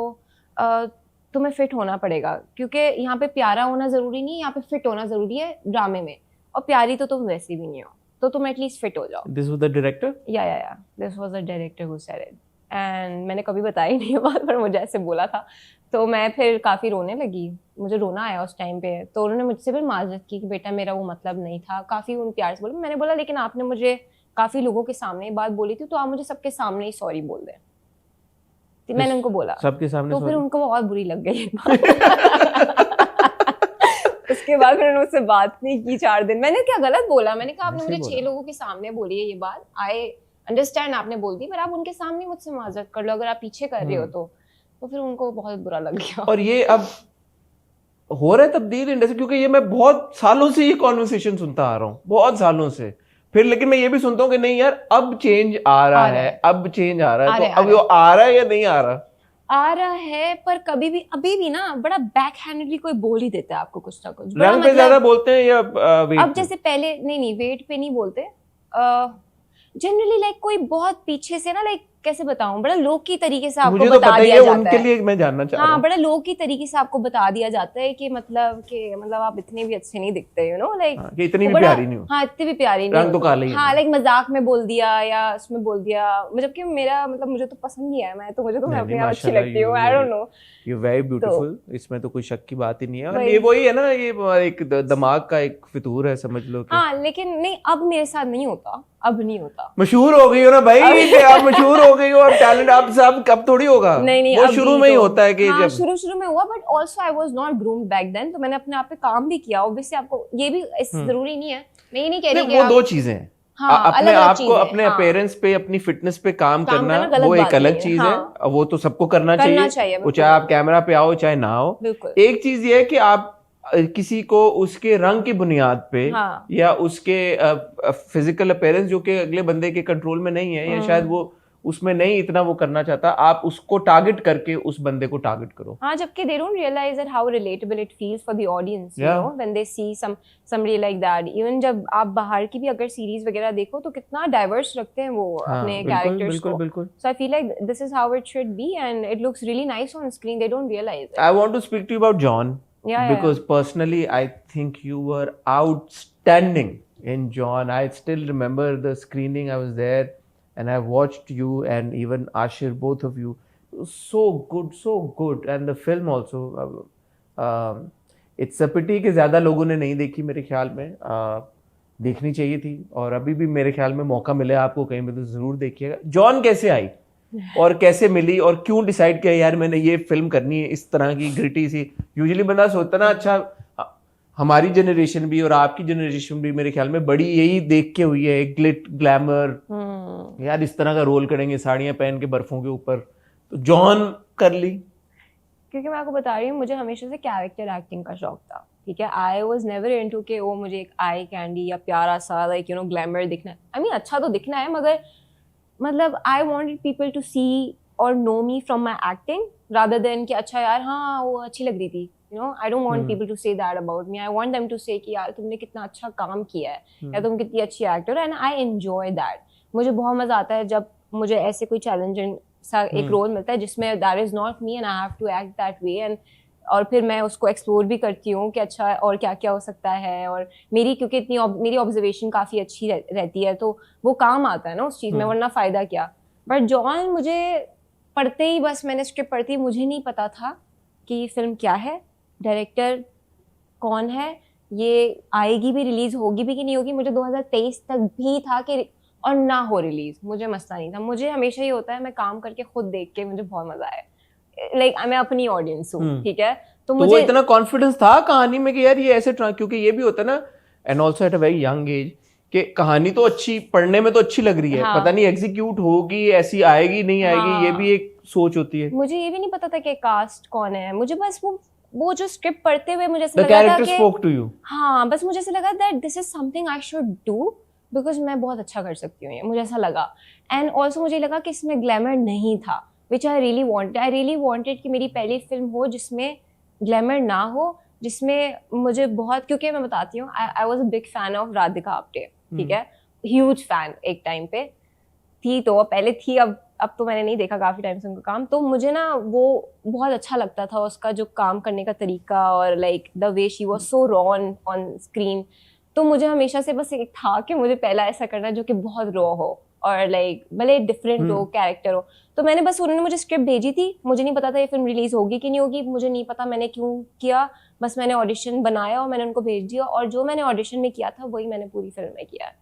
तुम्हें फिट होना पड़ेगा, क्योंकि यहाँ पे प्यारा होना जरूरी नहीं, यहाँ पे फिट होना जरूरी है ड्रामे में, और प्यारी तो तुम वैसे भी नहीं हो, तो तुम एटलीस्ट फिट हो जाओ। This was the director? या this was the director who said it, and मैंने कभी बताई नहीं ये बात, पर मुझे ऐसे बोला था, तो मैं फिर काफ़ी रोने लगी, मुझे रोना आया उस टाइम पे। तो उन्होंने मुझसे फिर माजरत की कि बेटा मेरा वो मतलब नहीं था, काफ़ी उन प्यार से बोला। मैंने बोला लेकिन आपने मुझे काफ़ी लोगों के सामने ये बात बोली थी, तो आप मुझे सबके सामने ही सॉरी बोल दें। तो मैंने उनको बोला सबके सामने, तो फिर उनको बहुत बुरी लग गई ये बात। उसके बाद फिर उन्होंने मुझसे बात नहीं की 4 दिन। मैंने क्या गलत बोला? मैंने कहा आपने मुझे 6 लोगों के सामने बोली है ये बात, आई अंडरस्टैंड आपने बोल दी, पर आप उनके सामने मुझसे माजरत कर लो अगर आप पीछे कर रहे हो तो फिर उनको बहुत बुरा लग गया। और ये अब हो रहा है तब्दील इंडस्ट्री, क्योंकि ये मैं बहुत सालों से ये कॉन्वर्सेशन सुनता आ रहा हूँ, बहुत सालों से। फिर लेकिन मैं ये भी सुनता हूँ कि नहीं यार अब चेंज आ रहा है, अब चेंज आ रहा है, तो अब वो आ रहा है या नहीं आ रहा? आ रहा है, पर कभी भी अभी भी ना बड़ा बैक हैंडेडली कोई बोल ही देता है आपको कुछ ना कुछ। रंग पे ज्यादा बोलते हैं या वेट? अब जैसे पहले नहीं वेट पे नहीं बोलते, जनरली लाइक कोई बहुत पीछे से ना, लाइक कैसे बताऊं, बड़ा लोग की तरीके से आपको बता दिया जाता है। उनके लिए मैं जानना चाह रहा हूं। हाँ, बड़ा लोग की तरीके से आपको बता दिया जाता है कि मतलब आप इतने भी अच्छे नहीं दिखते, यू नो, लाइक कि इतनी भी प्यारी नहीं हो। हाँ, इतनी भी प्यारी नहीं, रंग तो काले ही। हाँ, लाइक मजाक में बोल दिया या उसमें बोल दिया, जबकि मेरा मतलब मुझे तो पसंद ही है, मैं अपने आप अच्छी लगती हूँ, आई don't no, you very beautiful, इसमें तो कोई शक की बात ही नहीं है। और ये वही है ना, ये एक दिमाग का एक फितूर है, समझ लो। हाँ, लेकिन नहीं, अब मेरे साथ नहीं होता, अब नहीं होता। मशहूर हो गई हो ना भाई, आप मशहूर हो गई हो, अब टैलेंट आप सब कब थोड़ी होगा। नहीं, वो शुरू में ही होता है कि हाँ, जब शुरू में हुआ, but also I was not groomed back then, तो मैंने अपने आप पे काम भी किया। ऑब्वियसली आपको ये भी जरूरी नहीं है, मैं ये नहीं कह रही कि वो दो चीजें हैं। हाँ, अपने आप को, अपने अपीयरेंस पे, अपनी फिटनेस पे काम करना वो एक अलग चीज है, वो तो सबको करना चाहिए, वो चाहे आप कैमरा पे आओ चाहे ना हो। एक चीज ये है कि आप किसी को उसके रंग की बुनियाद पे या उसके फिजिकल अपीयरेंस जो कि अगले बंदे के कंट्रोल में नहीं है, या शायद वो उसमें नहीं इतना वो करना चाहता, आप उसको टारगेट करके उस बंदे को टारगेट करो। हाँ, जबकि they don't realize that how relatable it feels for the audience, you know, when they see somebody like that. Even जब आप बाहर की भी अगर सीरीज वगैरह देखो तो कितना डाइवर्स रखते हैं वो अपने कैरेक्टर्स को। बिल्कुल। So I feel like this is how it should be and it looks really nice on screen. They don't realize it. I want to speak to you about John. Because personally I think you were outstanding in John. I still remember the screening, I was there. And I watched you and even Ashir, both of you. So good. And the film also. It's a pity कि ज़्यादा लोगों ने नहीं देखी मेरे ख्याल में। देखनी चाहिए थी, और अभी भी मेरे ख्याल में मौका मिले आपको कहीं पे तो ज़रूर देखिएगा। जॉन कैसे आई और कैसे मिली और क्यों डिसाइड किया यार मैंने ये फिल्म करनी है, इस तरह की ग्रिटी सी? यूजुअली बंदा सोचता ना, अच्छा हमारी जनरेशन भी और आपकी जनरेशन भी मेरे ख्याल में बड़ी यही देख के हुई है, एक ग्लिट ग्लैमर, यार इस तरह का रोल करेंगे साड़ियां पहन के बर्फों के ऊपर, तो जॉन कर ली। क्योंकि मैं आपको बता रही हूँ, मुझे हमेशा से कैरेक्टर एक्टिंग का शौक था, ठीक है। आई वॉज नेवर इनटू के वो मुझे एक आई कैंडी या प्यारा सा लाइक यू नो ग्लैमर दिखना है। आई मीन अच्छा तो दिखना है, मगर मतलब I wanted people to see और know me from my acting rather than कि अच्छा यार हाँ वो अच्छी लग रही थी, you know, I don't want people to say that about me. I want them to say कि यार तुमने कितना अच्छा काम किया है या तुम कितनी अच्छी एक्टर हो, and I enjoy that. मुझे बहुत मजा आता है जब मुझे ऐसे कोई चैलेंजिंग सा एक रोल मिलता है जिसमें that is not me and I have to act that way, and और फिर मैं उसको एक्सप्लोर भी करती हूँ कि अच्छा और क्या क्या हो सकता है, और क्योंकि इतनी मेरी ऑब्जर्वेशन काफ़ी अच्छी रहती है तो वो काम आता है ना उस चीज़ में, वरना फ़ायदा क्या। बट जॉन मुझे पढ़ते ही बस मैंने स्क्रिप्ट पढ़ती, मुझे नहीं पता था कि फिल्म क्या है, डायरेक्टर कौन है, ये आएगी भी, रिलीज होगी भी कि नहीं होगी। मुझे 2023 तक भी था कि और ना हो रिलीज, मुझे मसला नहीं था। मुझे हमेशा ही होता है मैं काम करके खुद देख के मुझे बहुत मजा आए, लाइक मैं अपनी ऑडियंस हूँ, ठीक है। तो मुझे वो इतना कॉन्फिडेंस था कहानी में कि यार ये ऐसे, क्योंकि ये भी होता है ना, and also at a very young age, कि कहानी तो अच्छी, पढ़ने में तो अच्छी लग रही है, पता नहीं एग्जीक्यूट होगी, ऐसी आएगी नहीं आएगी, ये भी एक सोच होती है। मुझे ये भी नहीं पता था कि कास्ट कौन है, मुझे बस वो जो स्क्रिप्ट पढ़ते हुए मुझे ऐसा लगा था कि हाँ, बस मुझे ऐसा लगा that this is something I should do because मैं बहुत अच्छा कर सकती हूँ ये, मुझे ऐसा लगा। एंड ऑल्सो मुझे लगा कि इसमें ग्लैमर नहीं था, which I really wanted कि मेरी पहली फिल्म हो जिसमें ग्लैमर ना हो, जिसमें मुझे बहुत, क्योंकि मैं बताती हूँ I was a big fan of Radhika Apte, ठीक है, ह्यूज फैन एक टाइम पे थी, तो पहले थी, अब तो मैंने नहीं देखा काफी टाइम से उनका काम, तो मुझे ना वो बहुत अच्छा लगता था, उसका जो काम करने का तरीका और like the way she was so raw on screen. तो मुझे हमेशा से बस एक था कि मुझे पहला ऐसा करना जो कि बहुत रॉ हो और लाइक भले डिफरेंट हो, कैरेक्टर हो। तो मैंने बस, उन्होंने मुझे स्क्रिप्ट भेजी थी, मुझे नहीं पता था ये फिल्म रिलीज होगी कि नहीं होगी, मुझे नहीं पता मैंने क्यों किया, बस मैंने ऑडिशन बनाया और मैंने उनको भेज दिया, और जो मैंने ऑडिशन में किया था वही मैंने पूरी फिल्म में किया,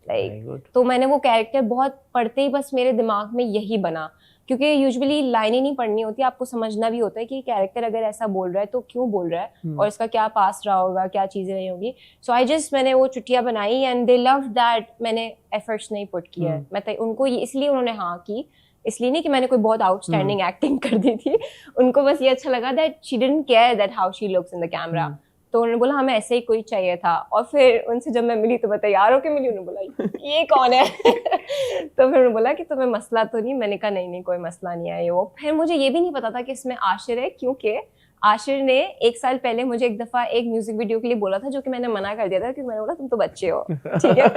लाइक तो मैंने वो कैरेक्टर बहुत पढ़ते ही बस मेरे दिमाग में यही बना, क्योंकि यूजुअली लाइनें नहीं पढ़नी होती, आपको समझना भी होता है कि कैरेक्टर अगर ऐसा बोल रहा है तो क्यों बोल रहा है और इसका क्या पास रहा होगा, क्या चीजें रही होंगी। सो आई जस्ट, मैंने वो चुटिया बनाई एंड दे लव्ड दैट, मैंने एफर्ट्स नहीं पुट किया है, मैं उनको इसलिए उन्होंने हाँ की, इसलिए नहीं कि मैंने कोई बहुत आउटस्टैंडिंग एक्टिंग कर दी थी, उनको बस ये अच्छा लगा that she didn't care that how she looks in the camera, तो उन्होंने बोला हमें ऐसे ही कोई चाहिए था। और फिर उनसे जब मैं मिली तो मैं तैयार होके मिली, उन्होंने बोला ये कौन है तो फिर उन्होंने बोला कि तुम्हें मसला तो नहीं, मैंने कहा नहीं कोई मसला नहीं है ये वो। फिर मुझे ये भी नहीं पता था कि इसमें आशिर है, क्योंकि आशिर ने 1 साल पहले मुझे एक दफा एक म्यूजिक वीडियो के लिए बोला था, जो कि मैंने मना कर दिया था, क्योंकि मैंने बोला तुम तो बच्चे हो, ठीक है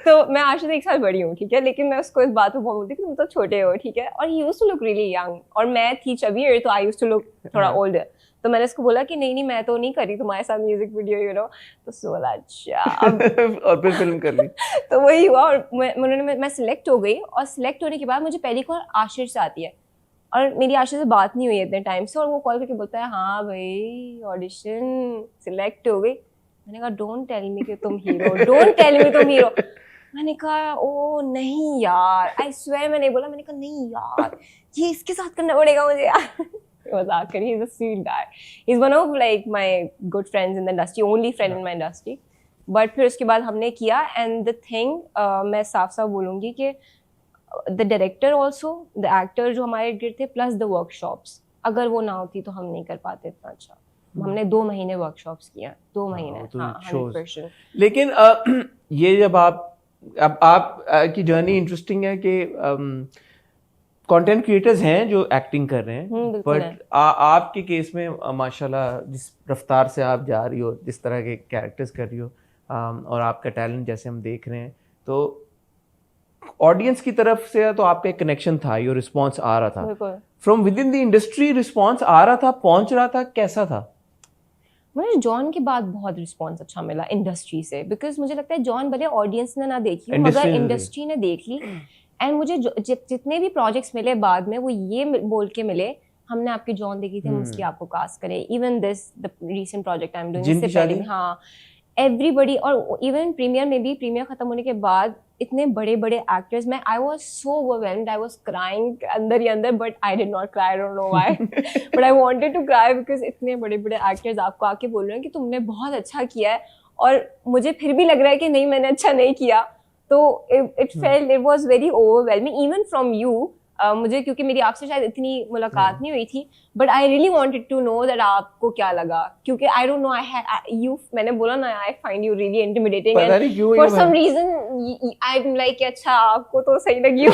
तो मैं आशिर से 1 साल बड़ी हूँ, ठीक है, लेकिन मैं उसको इस बात पे बोलती कि तुम तो छोटे हो, ठीक है, और he used to look really young, और मैं थी चबीर, तो आई यूज्ड टू लुक थोड़ा ओल्डर। तो मैंने उसको बोला कि नहीं मैं तो नहीं करी तुम्हारे साथ म्यूजिक वीडियो, यू नो, तो उसने बोला अच्छा और फिर फिल्म कर ली तो वही हुआ, और मैं सिलेक्ट हो गई, और सिलेक्ट होने के बाद मुझे पहली कॉल आशिर से आती है, और मेरी आशिर से बात नहीं हुई इतने टाइम से, और वो कॉल करके बोलता है हाँ भाई ऑडिशन सिलेक्ट हो गई। मैंने कहा डोंट टेल मी कि तुम हीरो, डोंट टेल मी तुम हीरो। मैंने कहा ओ नहीं यार, आई स्वेयर मैं नहीं बोला, मैंने कहा नहीं यार ये इसके साथ करना पड़ेगा मुझे यार मजाक करी, he's a sweet guy, he's one of like my good friends in the industry, only friend in my industry। but फिर उसके बाद हमने किया, and the thing मैं साफ साफ बोलूँगी कि the director also, the actor जो हमारे गिर थे, plus the workshops, अगर वो ना होती तो हम नहीं कर पाते इतना अच्छा। हमने 2 महीने वर्कशॉप्स किया, 2 महीने, हाँ 100%। लेकिन ये जब आप की जर्नी इंटरेस्टिंग है कि कंटेंट क्रिएटर्स हैं जो एक्टिंग कर रहे हैं, बट आपके केस में माशाल्लाह जिस रफ्तार से आप जा रही हो, जिस तरह के कैरेक्टर्स कर रही हो, और आपका टैलेंट जैसे हम देख रहे हैं, तो ऑडियंस की तरफ से तो आपका एक कनेक्शन था, ये रिस्पॉन्स आ रहा था from within the industry, response आ रहा था, पहुंच रहा था, कैसा था? मुझे जॉन के बाद बहुत रिस्पॉन्स अच्छा मिला इंडस्ट्री से, बिकॉज मुझे लगता है जॉन भले ऑडियंस ने ना देखी हो, मगर इंडस्ट्री ने देख ली, एंड मुझे जितने भी प्रोजेक्ट्स मिले बाद में, वो ये बोल के मिले हमने आपकी जॉन देखी थी, हम इसकी आपको कास्ट करें। Even this the recent project I am doing, इससे पहले हाँ एवरीबडी, और इवन प्रीमियर में भी, प्रीमियर खत्म होने के बाद इतने बड़े बड़े एक्टर्स, मैं I was so overwhelmed, I was crying अंदर ही अंदर, but I did not cry, I don't know why but I wanted to cry, because इतने बड़े बड़े एक्टर्स आपको आके बोल रहे हैं कि तुमने बहुत अच्छा किया है, और मुझे फिर भी लग रहा है कि नहीं मैंने अच्छा नहीं किया। तो it felt, it was very overwhelming even from you, मुझे, क्योंकि मेरी आपसे शायद इतनी मुलाकात नहीं हुई थी, but I really wanted to know that आपको क्या लगा, क्योंकि आई डोंट नो, यू मैंने बोला ना, I find you really intimidating, and for some reason I am like अच्छा आपको तो सही लगी हो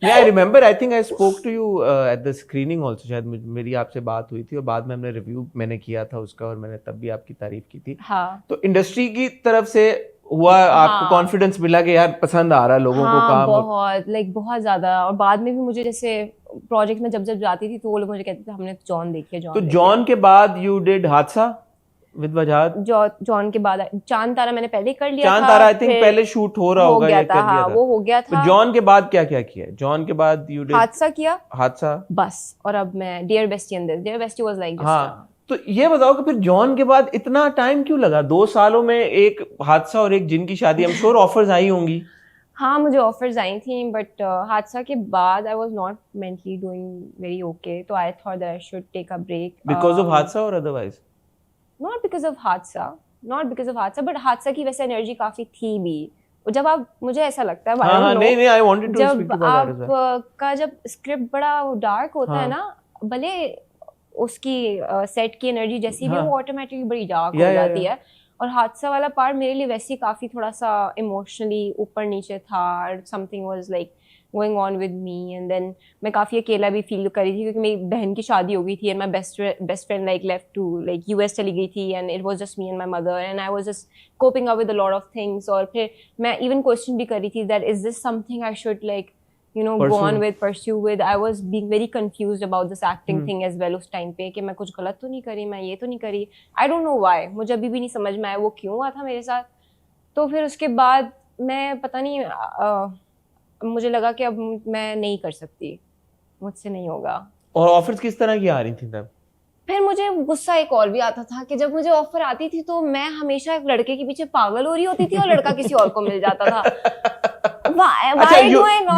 I remember, I think I spoke to you at the screening also, शायद मेरी आपसे बात हुई थी, और बाद में हमने रिव्यू मैंने किया था उसका, और मैंने तब भी आपकी तारीफ की थी। हाँ। तो इंडस्ट्री की तरफ से हुआ, आपको कॉन्फिडेंस मिला कि यार पसंद आ रहा है लोगों को काम? बहुत, लाइक बहुत ज्यादा, और बाद में भी मुझे जैसे प्रोजेक्ट में जब जाती थी तो वो लोग मुझे कहते थे हमने तो जॉन देखी है, जॉन। तो जॉन के बाद यू डिड हादसा विद वजाहत? जॉन के बाद चांद तारा मैंने पहले कर लिया था। चांद तारा आई थिंक पहले शूट हो रहा होगा, वो हो गया था। तो जॉन के बाद क्या क्या किया? जॉन के बाद यू डिड हादसा किया, हादसा बस, और अब मैं dear bestie and this, dear bestie was like this. हाँ, तो ये बताओ कि फिर जॉन के बाद इतना टाइम क्यों लगा? 2 सालों में एक हादसा और एक जिन की शादी, आई एम श्योर ऑफर्स आई होंगी। हाँ मुझे ऑफर्स आई थी, बट हादसा के बाद I was not mentally doing very okay, तो I thought that I should take a break. Because of Hadsa और otherwise? Not because of Hadsa, but Hadsa की वैसे एनर्जी काफी थी भी, जब आप, मुझे ऐसा लगता है, नहीं, I wanted to speak about that. जब आपका जब स्क्रिप्ट बड़ा डार्क होता है ना, भले उसकी सेट की एनर्जी जैसी भी, वो ऑटोमेटिकली बड़ी डार्क हो जाती है, और हादसा वाला पार्ट मेरे लिए वैसे काफी थोड़ा सा इमोशनली ऊपर नीचे था, something was like going on with me, and then मैं काफ़ी अकेला भी फील करी थी क्योंकि मेरी बहन की शादी हो गई थी and my best friend like left to like US चली गई थी and it was just me and my mother and I was just coping up with a lot of things. और फिर मैं even question भी करी थी that is this something I should like you know go on with, pursue with. I was being very confused about this acting thing as well उस time पे कि मैं कुछ गलत तो नहीं करी, मैं ये तो नहीं करी. I don't know why, मुझे अभी भी नहीं समझ में आया वो क्यों हुआ था मेरे साथ. तो फिर उसके बाद मैं पता नहीं मुझे लगा कि अब मैं नहीं कर सकती, मुझसे नहीं होगा. और ऑफर्स किस तरह की आ रही थी तब? फिर मुझे गुस्सा एक और भी आता था कि जब मुझे ऑफर आती थी तो मैं हमेशा एक लड़के के पीछे पागल हो रही होती थी और लड़का किसी और को मिल जाता था. अच्छा,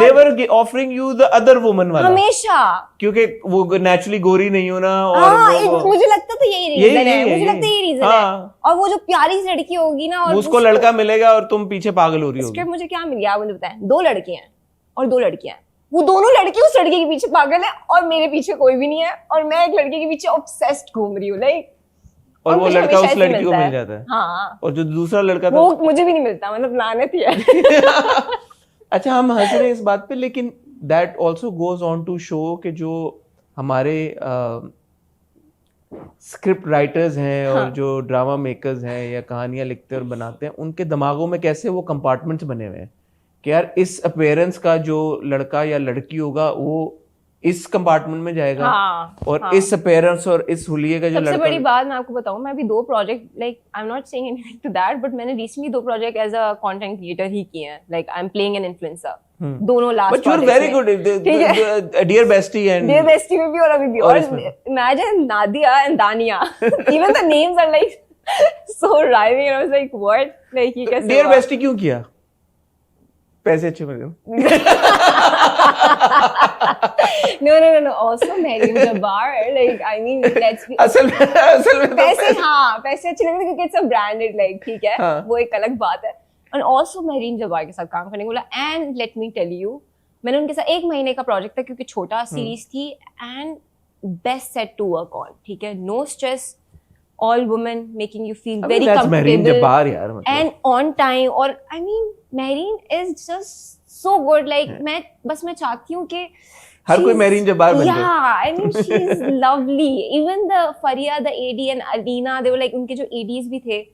they were offering you the other woman वाला हमेशा, क्योंकि वो नेचुरली गोरी नहीं हो ना. और मुझे लगता था यही रीजन है, मुझे लगता है यही रीजन है. और वो जो प्यारी सी लड़की होगी ना और उसको लड़का मिलेगा और तुम पीछे पागल हो रही होगी. मुझे क्या मिल गया मुझे बताएं, 2 लड़के हैं और 2 लड़कियां हैं. वो दोनों लड़के उस लड़के के पीछे पागल है और मेरे पीछे कोई भी नहीं है और मैं एक लड़के के पीछे ऑब्सेस्ड घूम रही हूँ लाइक. और वो लड़का उस लड़की को मिल जाता है. हाँ. और जो दूसरा लड़का था वो मुझे भी नहीं मिलता, मतलब लानत ही है. अच्छा, हम हंस रहे हैं इस बात पे, लेकिन that also goes on to show कि जो हमारे स्क्रिप्ट राइटर्स हैं और जो ड्रामा मेकर्स हैं या कहानियां लिखते और बनाते हैं, उनके दिमागों में कैसे वो कंपार्टमेंट्स बने हुए हैं कि यार इस अपीयरेंस का जो लड़का या लड़की होगा वो इस कंपार्टमेंट में जाएगा. और इस अपीयरेंस और इस हुलिये का जो लड़का. सबसे बड़ी बात मैं आपको बताऊं, मैं अभी 2 project like I am not saying anything to that but मैंने recently 2 project as a content creator ही किए हैं. Like I am playing an influencer. दोनों last but you are very good. Dear bestie and dear bestie में भी और अभी भी. और imagine Nadia and Dania, even the names are like so rhyming. I was like what, like ये कैसे dear bestie क्यों किया? पैसे अच्छे मिल गए. No. Also Marine Jabbar, like I mean, let's be. असल में पैसे अच्छे लगे क्योंकि it's a branded like ठीक है. वो एक अलग बात है. And also Marine Jabbar के साथ काम करने को बोला. And let me tell you, मैंने उनके साथ 1 महीने का प्रोजेक्ट था क्योंकि छोटा सीरीज थी and best set to work on. ठीक है, no stress. All women making you feel very comfortable and on time. और I mean Marine is just so good. Like मैं चाहती हूँ कि हर कोई Marine जब्बार बन जाए. Yeah, I mean she's lovely. Even the Faria, the AD and Alina, they were like उनके जो ADs भी थे.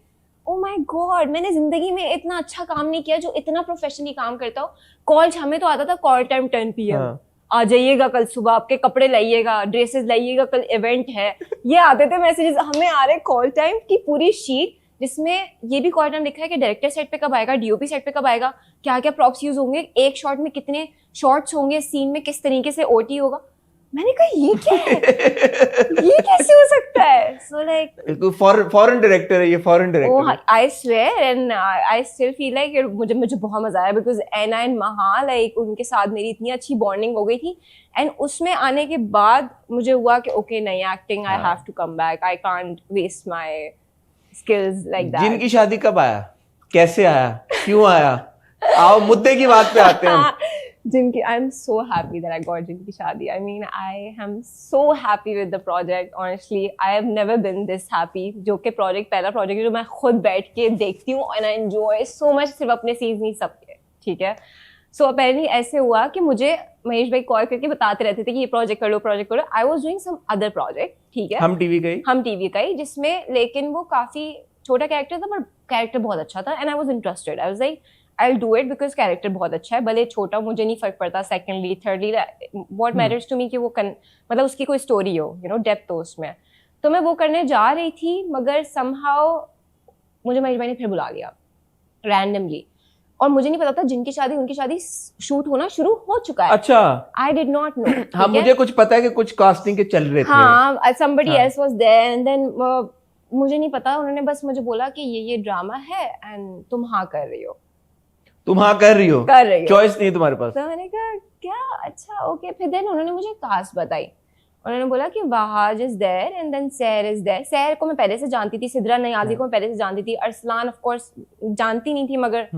Oh my God, मैंने जिंदगी में इतना अच्छा काम नहीं किया जो इतना प्रोफेशनली काम करता हो. कॉल हमें तो आता था कॉल टाइम 10 PM. आ जाइएगा कल सुबह, आपके कपड़े लाइएगा, ड्रेसेस लाइएगा, कल इवेंट है. ये आते थे मैसेजेस. हमें आ रहे कॉल टाइम की पूरी शीट जिसमें ये भी कॉल टाइम लिखा है कि डायरेक्टर सेट पे कब आएगा, डीओपी सेट पे कब आएगा, क्या क्या प्रॉप्स यूज होंगे, एक शॉट में कितने शॉट्स होंगे, सीन में किस तरीके से ओटी होगा. मैंने कहा ये क्या है, ये कैसे हो सकता है. सो लाइक फॉरेन डायरेक्टर है ये, foreign director. I swear and I still feel like मुझे बहुत मजा आया बिकॉज एना एंड महा लाइक उनके साथ मेरी इतनी अच्छी बॉन्डिंग हो गई थी. एंड उसमें आने के बाद मुझे हुआ कि ओके नहीं, acting I have to come back, I can't waste my skills like that. जिनकी शादी कब आया, कैसे आया, क्यों आया? आओ मुद्दे की बात पे आते हैं. जिनकी I am so happy that I got जिनकी शादी. I mean I am so happy with the project. Honestly I have never been this happy. जो कि प्रोजेक्ट पहला प्रोजेक्ट है जो मैं खुद बैठ के देखती हूँ and I enjoy so much. सिर्फ अपने सीन्स नहीं, सबके. ठीक है. सो अपेरेंटली ऐसे हुआ कि मुझे महेश भाई कॉल करके बताते रहते थे कि ये प्रोजेक्ट कर लो. I was doing some other project. ठीक है, हम टीवी का ही जिसमें, लेकिन वो काफी छोटा कैरेक्टर था पर कैरेक्टर बहुत अच्छा था and I was interested. I was like I'll do it because character बहुत अच्छा है, भले छोटा, मुझे नहीं फर्क पड़ता. Secondly thirdly what matters to me कि वो मतलब उसकी कोई स्टोरी हो, यू नो, डेप्थ हो उसमें. तो मैं वो करने जा रही थी मगर somehow मुझे महेश भाई ने फिर बुला लिया रैंडमली और मुझे नहीं पता था जिनकी शादी उनकी शादी शूट होना शुरू हो चुका है. अच्छा. I did not know. हाँ, मुझे कुछ पता है कि कुछ कास्टिंग के चल रहे थे. हाँ, somebody else was there and then मुझे नहीं पता. उन्होंने बस मुझे बोला कि ये ड्रामा है एंड तुम हाँ कर रही हो. चॉइस नहीं तुम्हारे पास. तो मैंने कहा क्या, अच्छा ओके. फिर देन उन्होंने मुझे कास्ट बताई. उन्होंने बोला कि Wahaj is there and then Sehar is there. Sehar को मैं पहले से जानती थी, सिद्रा नियाजी को मैं पहले से जानती थी, अरसलान ऑफ कोर्स जानती नहीं थी मगर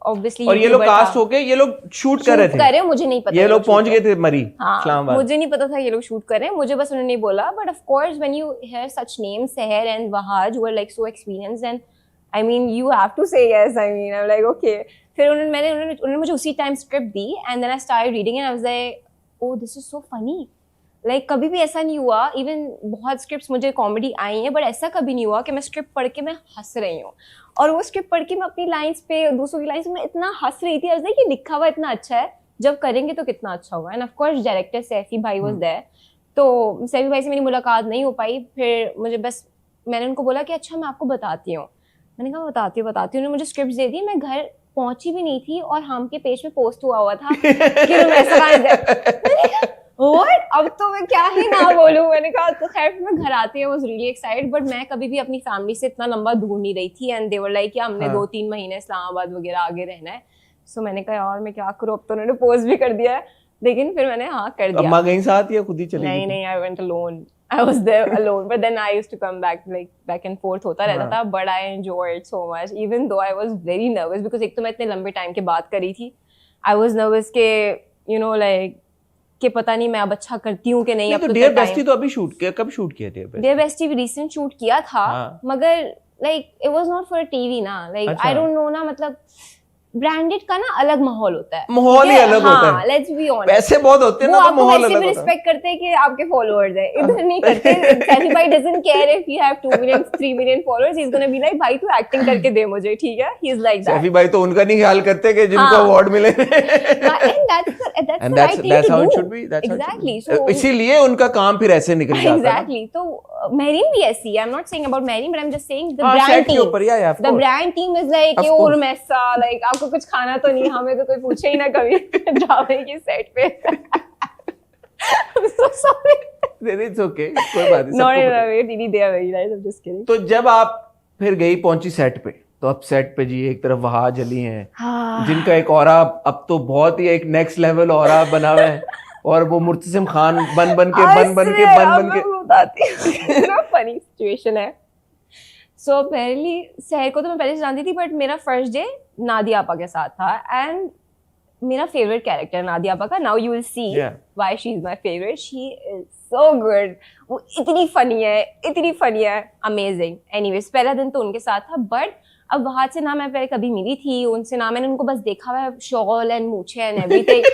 ऑब्वियसली. और ये लोग कास्ट होके ये लोग शूट कर रहे थे. मुझे नहीं पता ये लोग पहुंच गए थे मरी इस्लामाबाद. मुझे नहीं पता था ये लोग शूट कर रहे हैं, मुझे बस उन्होंने बोला. But of course when you hear such names Sehar and Wahaj who are like so experienced I mean, you have to say yes. I mean, I'm like, okay. फिर उन्होंने मुझे उसी time script the and then I started reading it and I was like, oh, this is so funny. Like कभी भी ऐसा नहीं हुआ, even बहुत स्क्रिप्ट्स मुझे कॉमेडी आई हैं, बट ऐसा कभी नहीं हुआ कि मैं स्क्रिप्ट पढ़ के मैं हंस रही हूँ. और वो स्क्रिप्ट पढ़ के मैं अपनी लाइन्स पे, दूसरों की लाइन्स पे मैं इतना हंस रही थी. ऐसा कि लिखा हुआ इतना अच्छा है, जब करेंगे तो कितना अच्छा होगा. And of course director Saifi भाई वाज देयर. तो सैफी भाई से मेरी मुलाकात नहीं हो पाई. फिर मुझे बस मैंने उनको बोला कि अच्छा मैं आपको बताती हूँ. मैंने कहा बताती हूँ. उन्होंने मुझे स्क्रिप्ट दे दी. मैं घर पहुंची भी नहीं थी और हम के पेज पे पोस्ट हुआ था कि What? अब तो मैं क्या ही ना बोलूं. मैंने कहा तो खैर मैं घर आती है, वाज रियली एक्साइटेड. बट मैं कभी भी अपनी फैमिली से इतना लंबा दूर नहीं रही थी. एंड दे वर लाइक कि हमने 2-3 महीने इस्लामाबाद वगैरह आगे रहना है. सो मैंने कहा यार मैं क्या करूं. अब तो उन्होंने पोस्ट भी कर दिया है, लेकिन फिर मैंने हाँ कर दिया. अम्मा गई साथ या खुद ही चली गई? नहीं, I went alone. I was there alone, but then I used to come back and forth होता रहता था. But I enjoyed it so much, even though I was very nervous because एक तो मैं इतने लंबे टाइम के बाद करी थी. I was nervous के like कि पता नहीं मैं अब अच्छा करती हूँ कि नहीं. अब तो डियर बेस्टी तो अभी शूट किया. कब शूट किया डियर बेस्टी? रिसेंट शूट किया था, मगर like it was not for a TV ना. Like I don't know ना, मतलब ब्रांडेड का ना अलग माहौल होता है. माहौल ही अलग होता है. Let's be honest. पैसे बहुत होते हैं ना, तो माहौल अलग होता है. वो रिस्पेक्ट करते हैं कि आपके फॉलोअर्स हैं. इधर नहीं करते. सैफी भाई doesn't care if you have 2 million 3 million followers. He is gonna be like भाई तू एक्टिंग करके दे मुझे, ठीक है. He is like that. Saifi भाई तो उनका नहीं ख्याल करते कि जिनको अवार्ड मिले. And that's how it should be. Exactly. So इसीलिए उनका काम फिर ऐसे निकल जाता है. Exactly. तो मेरीन भी ऐसी है. I'm not saying about Merin, but I'm just saying the brand team. The brand team is like कि और मैसा like आपको कुछ खाना तो नहीं, हमें तो कोई पूछे ही ना कभी जावे की सेट पे. I'm so sorry. It's okay. कोई बात नहीं. Not in a way. Really, they are very nice. I'm just kidding. तो जब आप फिर पहुंची सेट पे, तो अब सेट पे जी एक तरफ वहाज अली हैं जिनका एक ऑरा अब तो बहुत ही एक नेक्स्ट लेवल ऑरा बना हुआ है. और वो मुर्तसिम खान बन बन के बताती हूँ. फनी सिचुएशन है. सो पहली सहर को तो मैं पहले से जानती थी, बट मेरा फर्स्ट डे नादिया आपा के साथ था. एंड मेरा फेवरेट कैरेक्टर नादिया आपा का. Now you will see why she is my favourite. She is so good. वो इतनी फनी है. अमेजिंग. एनीवेज पहला दिन तो उनके साथ था, बट अब वहां से ना मैं पहले कभी मिली थी उनसे, ना मैंने उनको बस देखा हुआ है शॉल एंड मूछे एंड एवरीथिंग.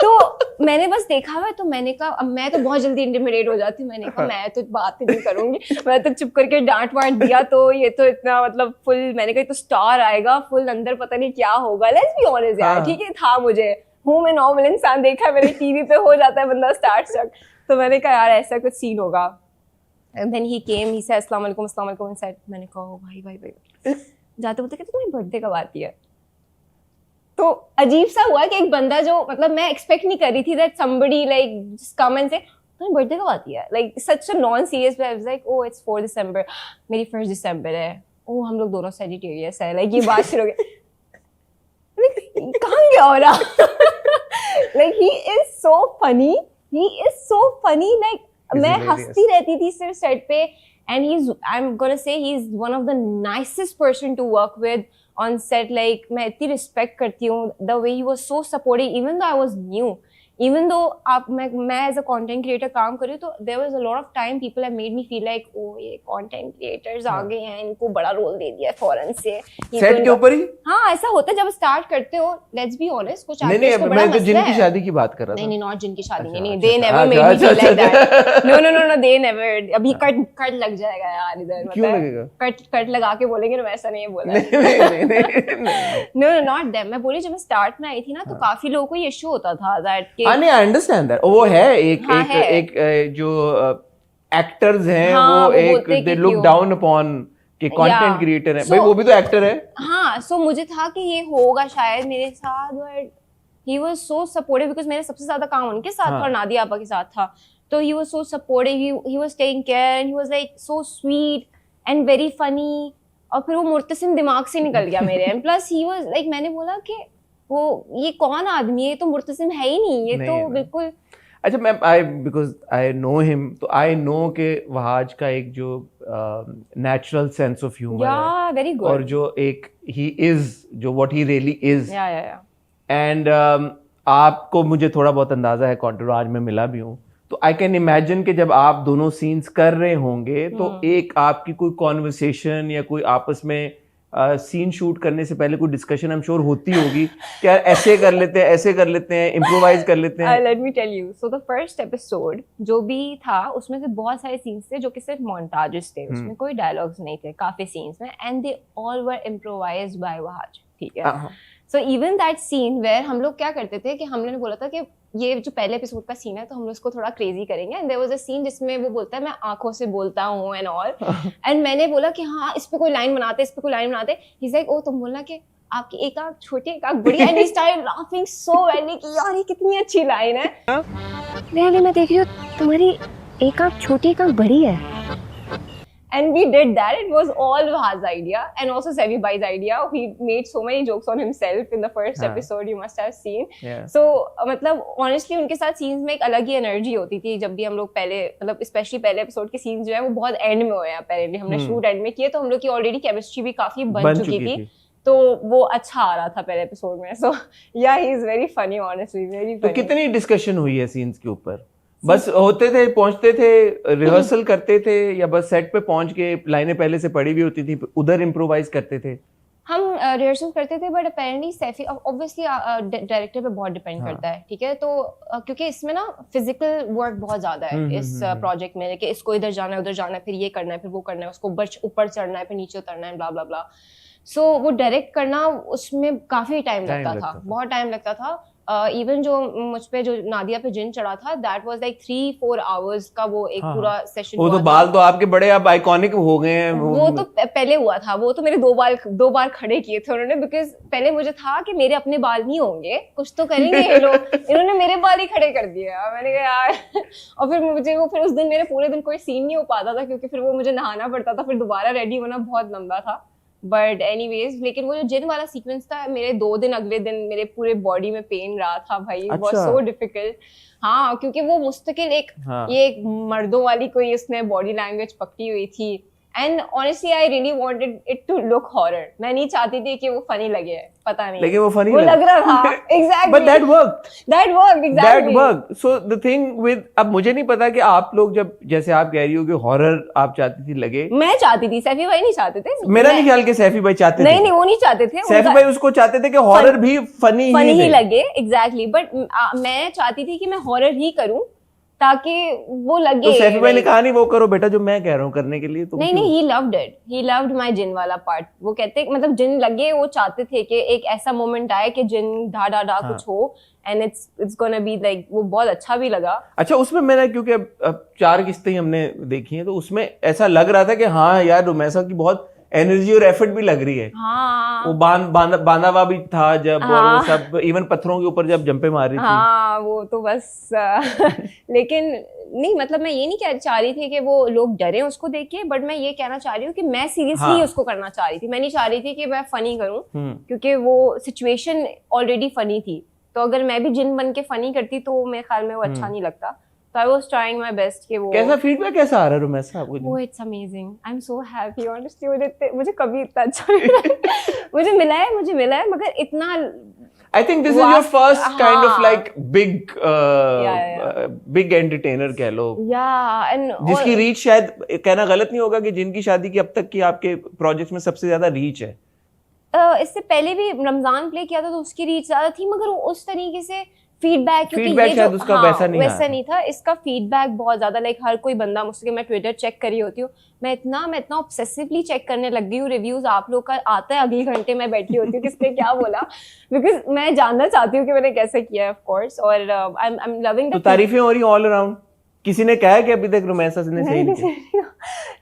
तो मैंने बस देखा हुआ है. तो मैंने कहा अब मैं तो बहुत जल्दी इंटिमिडेट हो जाती हूँ. मैंने कहा मैं तो बात ही नहीं करूंगी. मैं तो चुप करके डांट वाट दिया. तो ये तो इतना मतलब फुल, मैंने कहा तो स्टार आएगा फुल, अंदर पता नहीं क्या होगा. लेट्स बी ऑनेस्ट यार, ठीक है था मुझे हूँ मैं नॉर्मल इंसान. देखा मैंने टीवी पे हो जाता है बंदा स्टार स्टक. तो मैंने कहा यार ऐसा कुछ सीन होगा. And then he came, he said अस्सलाम वालेकुम. मैंने कहा भाई जाते बोलते कहते तुम्हारी बर्थडे कब आती है. तो अजीब सा हुआ कि एक बंदा जो मतलब मैं एक्सपेक्ट नहीं कर रही थी that somebody like just come and से तुम्हारी बर्थडे कब आती है. Like such a non serious way. I was like oh it's 4 दिसंबर. मेरी 1 दिसंबर है. ओह हम लोग दोनों सेजिटेरियस है. लाइक ये बात शुरू हो गई. कहाँ गया हो रहा. Like he is so funny. Like मैं हंसती रहती थी सिर्फ सेट पे. And I'm gonna say he's one of the nicest person to work with on set. Like मैं इतनी respect करती हूँ. The way he was so supportive, even though I was new, even though मैं as a content creator काम कर रही हूँ, तो there was a lot of time people have made me feel like oh ये content creators आ गए हैं, इनको बड़ा रोल दे दिया फौरन से. सेट के ऊपर ही हाँ ऐसा होता है जब स्टार्ट करते हो. Let's be honest, कुछ नहीं मैं तो जिनकी शादी की बात कर रहा था. नहीं नॉट जिनकी शादी नहीं. They never made me feel like that. No they never. अभी कट लग जाएगा यार इधर. क्यों लगेगा? कट लगा के बोलेंगे ना, ऐसा नहीं बोला. No not them. मैं बोली जब मैं स्टार्ट में आई थी ना, तो काफी लोगों को ये इशू होता था दैट नहीं आई अंडरस्टैंड दैट. वो है एक जो एक्टर्स हैं वो एक दे लुक डाउन अपॉन कि कंटेंट क्रिएटर है. भाई वो भी तो एक्टर है. हाँ सो मुझे था कि ये होगा शायद मेरे साथ, but he was so supportive because मेरा सबसे ज्यादा काम उनके साथ था और नादिया आपा के साथ था. तो he was so supportive. He was taking care and he was like so sweet and very funny. और फिर वो मुर्तसिम दिमाग से निकल गया मेरे. And plus he was like मैंने बोला कि वो ये कौन आदमी है, ये तो मुर्तसिम है ही नहीं. ये तो बिल्कुल. अच्छा मैं बिकॉज आई नो हिम, तो आई नो के वहाज का एक जो नेचुरल सेंस ऑफ ह्यूमर है वेरी गुड. और जो एक ही इज जो what he really is. And आपको मुझे थोड़ा बहुत अंदाजा है कॉन्टरराज में मिला भी हूँ. तो आई कैन इमेजिन कि जब आप दोनों सीन्स कर रहे होंगे तो एक आपकी कोई कॉन्वर्सेशन या कोई आपस में सीन शूट करने से पहले कोई डिस्कशन आई एम श्योर होती होगी कि यार ऐसे कर लेते हैं, ऐसे कर लेते हैं, इम्प्रोवाइज कर लेते हैं? Let me tell you, so the first episode जो भी था उसमें से बहुत सारे सीन्स थे जो कि सिर्फ मोन्टाजेस थे, उसमें कोई डायलॉग्स नहीं थे काफी सीन्स में, and they all were improvised by Wahaj, ठीक है। So even that scene where हम लोग क्या करते थे कि हमने बोला था कि ये जो पहले एपिसोड का सीन है तो हम लोग उसको थोड़ा क्रेजी करेंगे, and there was a scene जिसमें वो बोलता है मैं आंखों से बोलता हूँ एंड ऑल, एंड मैंने बोला कि हाँ इस पे कोई लाइन बनाते, इस पे कोई लाइन बनाते। ही इज लाइक ओ तुम बोलना कि आपकी एक आंख छोटी एक आंख बड़ी, and he started laughing so वेली कि यार ये कितनी अच्छी लाइन है। मैं देख रही हूँ तुम्हारी एक आंख छोटी एक आंख बड़ी है, and we did that. It was all Vah's idea and also Sevi Bhai's idea. He made so many jokes on himself in the first episode, you must have seen. So मतलब honestly उनके साथ scenes में एक अलग ही energy होती थी जब भी हम लोग पहले मतलब especially पहले episode के scenes जो है वो बहुत end में हुए हैं, apparently हमने shoot end में किए तो हम लोग की already chemistry भी काफी बन चुकी थी, तो वो अच्छा आ रहा था पहले एपिसोड में। So yeah, he is very funny, honestly, very funny. तो कितनी डिस्कशन हुई है सीन्स के ऊपर? बस होते थे, पहुंचते थे, रिहर्सल करते थे, या बस सेट पे पहुंच के लाइनें पहले से पढ़ी हुई होती थी उधर इम्प्रोवाइज करते थे? हम रिहर्सल करते थे, but apparently Saifi obviously director पे बहुत डिपेंड करता है, ठीक है। तो क्योंकि इसमें ना फिजिकल वर्क बहुत ज्यादा है इस प्रोजेक्ट में, कि इसको इधर जाना है उधर जाना है, फिर ये करना है, फिर वो करना है, उसको ऊपर चढ़ना है, फिर नीचे उतरना है, ब्ला ब्ला ब्ला। सो वो डायरेक्ट करना उसमें काफी टाइम लगता था, बहुत टाइम लगता था। इवन जो मुझ पे जो नादिया पे जिन चढ़ा था, दैट वाज लाइक 3-4 आवर्स का वो एक पूरा सेशन। वो तो बाल तो आपके बड़े अब आइकॉनिक हो गए हैं। वो तो पहले हुआ था, वो तो मेरे दो बार खड़े किए थे उन्होंने, बिकॉज पहले मुझे था कि मेरे अपने बाल नहीं होंगे, कुछ तो करेंगे ये लोग, इन्होंने मेरे बाल ही खड़े कर दिए। मैंने कहा यार और फिर उस दिन मेरे पूरे दिन कोई सीन नहीं हो पाता था क्योंकि फिर वो मुझे नहाना पड़ता था, फिर दोबारा रेडी होना बहुत लंबा था। बट एनीवेज, लेकिन वो जो जिन वाला सीक्वेंस था, मेरे 2 दिन अगले दिन मेरे पूरे बॉडी में पेन रहा था भाई, बहुत सो डिफिकल्ट। हाँ, क्योंकि वो मुस्तकिल ये एक मर्दों वाली कोई उसने बॉडी लैंग्वेज पकड़ी हुई थी, and honestly I really wanted it to look horror. मैं नहीं चाहती थी कि वो फनी लगे, पता नहीं, लेकिन वो फनी लग रहा था। Exactly, but that worked exactly, that worked. So the thing with, अब मुझे नहीं पता कि आप लोग जब, जैसे आप कह रही हो कि हॉरर आप चाहती थी लगे, मैं चाहती थी, सैफी भाई नहीं चाहते थे। मेरा नहीं ख्याल कि सैफी भाई चाहते थे। नहीं, वो नहीं चाहते थे। सैफी भाई उसको चाहते थे कि हॉरर भी फनी ही लगे। एग्जैक्टली, बट मैं चाहती थी कि मैं हॉरर ही करूं ताकि वो लगे। तो सैफी भाई ने कहा नहीं वो करो बेटा जो मैं कह रहा हूँ करने के लिए, तो नहीं, he loved it, he loved my जिन वाला पार्ट। वो कहते मतलब जिन लगे, वो चाहते थे कि एक ऐसा मोमेंट आए कि जिन ढा कुछ हो, and it's gonna be like, वो बहुत अच्छा भी लगा। अच्छा, उसमें मैंने क्योंकि अब 4 किस्तें हमने देखी हैं, तो उसमें ऐसा लग रहा था कि हाँ यार रुमैसा की बहुत एनर्जी और एफर्ट भी लग रही है। हाँ, वो बांधा हुआ भी था जब, और वो सब इवन पत्थरों के ऊपर जब जंपे मार रही थी। हाँ, वो तो बस लेकिन नहीं, मतलब मैं ये नहीं चाह रही थी कि वो लोग डरे उसको देख के, बट मैं ये कहना चाह रही हूँ कि मैं सीरियसली उसको करना चाह रही थी। मैं नहीं चाह रही थी कि मैं फनी करूँ, क्योंकि वो सिचुएशन ऑलरेडी फनी थी, तो अगर मैं भी जिन बन के फनी करती तो मेरे ख्याल में वो अच्छा नहीं लगता। So I was trying my best कि वो। कैसा फीडबैक कैसा आ रहा है रुमैसा आपको? Oh, it's amazing. I'm so happy honestly. मुझे कभी इतना अच्छा मुझे मिला है मगर इतना। I think this is your first kind of like big big entertainer कह लो। Yeah, and जिसकी रीच, शायद कहना गलत नहीं होगा कि जिनकी शादी की अब तक की आपके प्रोजेक्ट्स में सबसे ज्यादा रीच है। इससे पहले भी रमजान प्ले किया था तो उसकी रीच ज्यादा थी, मगर उस तरीके से फीडबैक शायद उसका वैसा नहीं था। इसका फीडबैक बहुत ज्यादा, लाइक हर कोई बंदा मुझसे, मैं ट्विटर चेक कर रही होती हूँ, मैं इतना ऑब्सेसिवली चेक करने लग गई हूँ रिव्यूज आप लोग का आता है, अगले घंटे मैं बैठी होती हूँ किसने क्या बोला, बिकॉज मैं जानना चाहती हूँ कि मैंने कैसे किया है, ऑफ कोर्स। और आई एम लविंग द तारीफें हो रही ऑल अराउंड। किसी ने कहा है कि अभी तक रुमैसा ने सही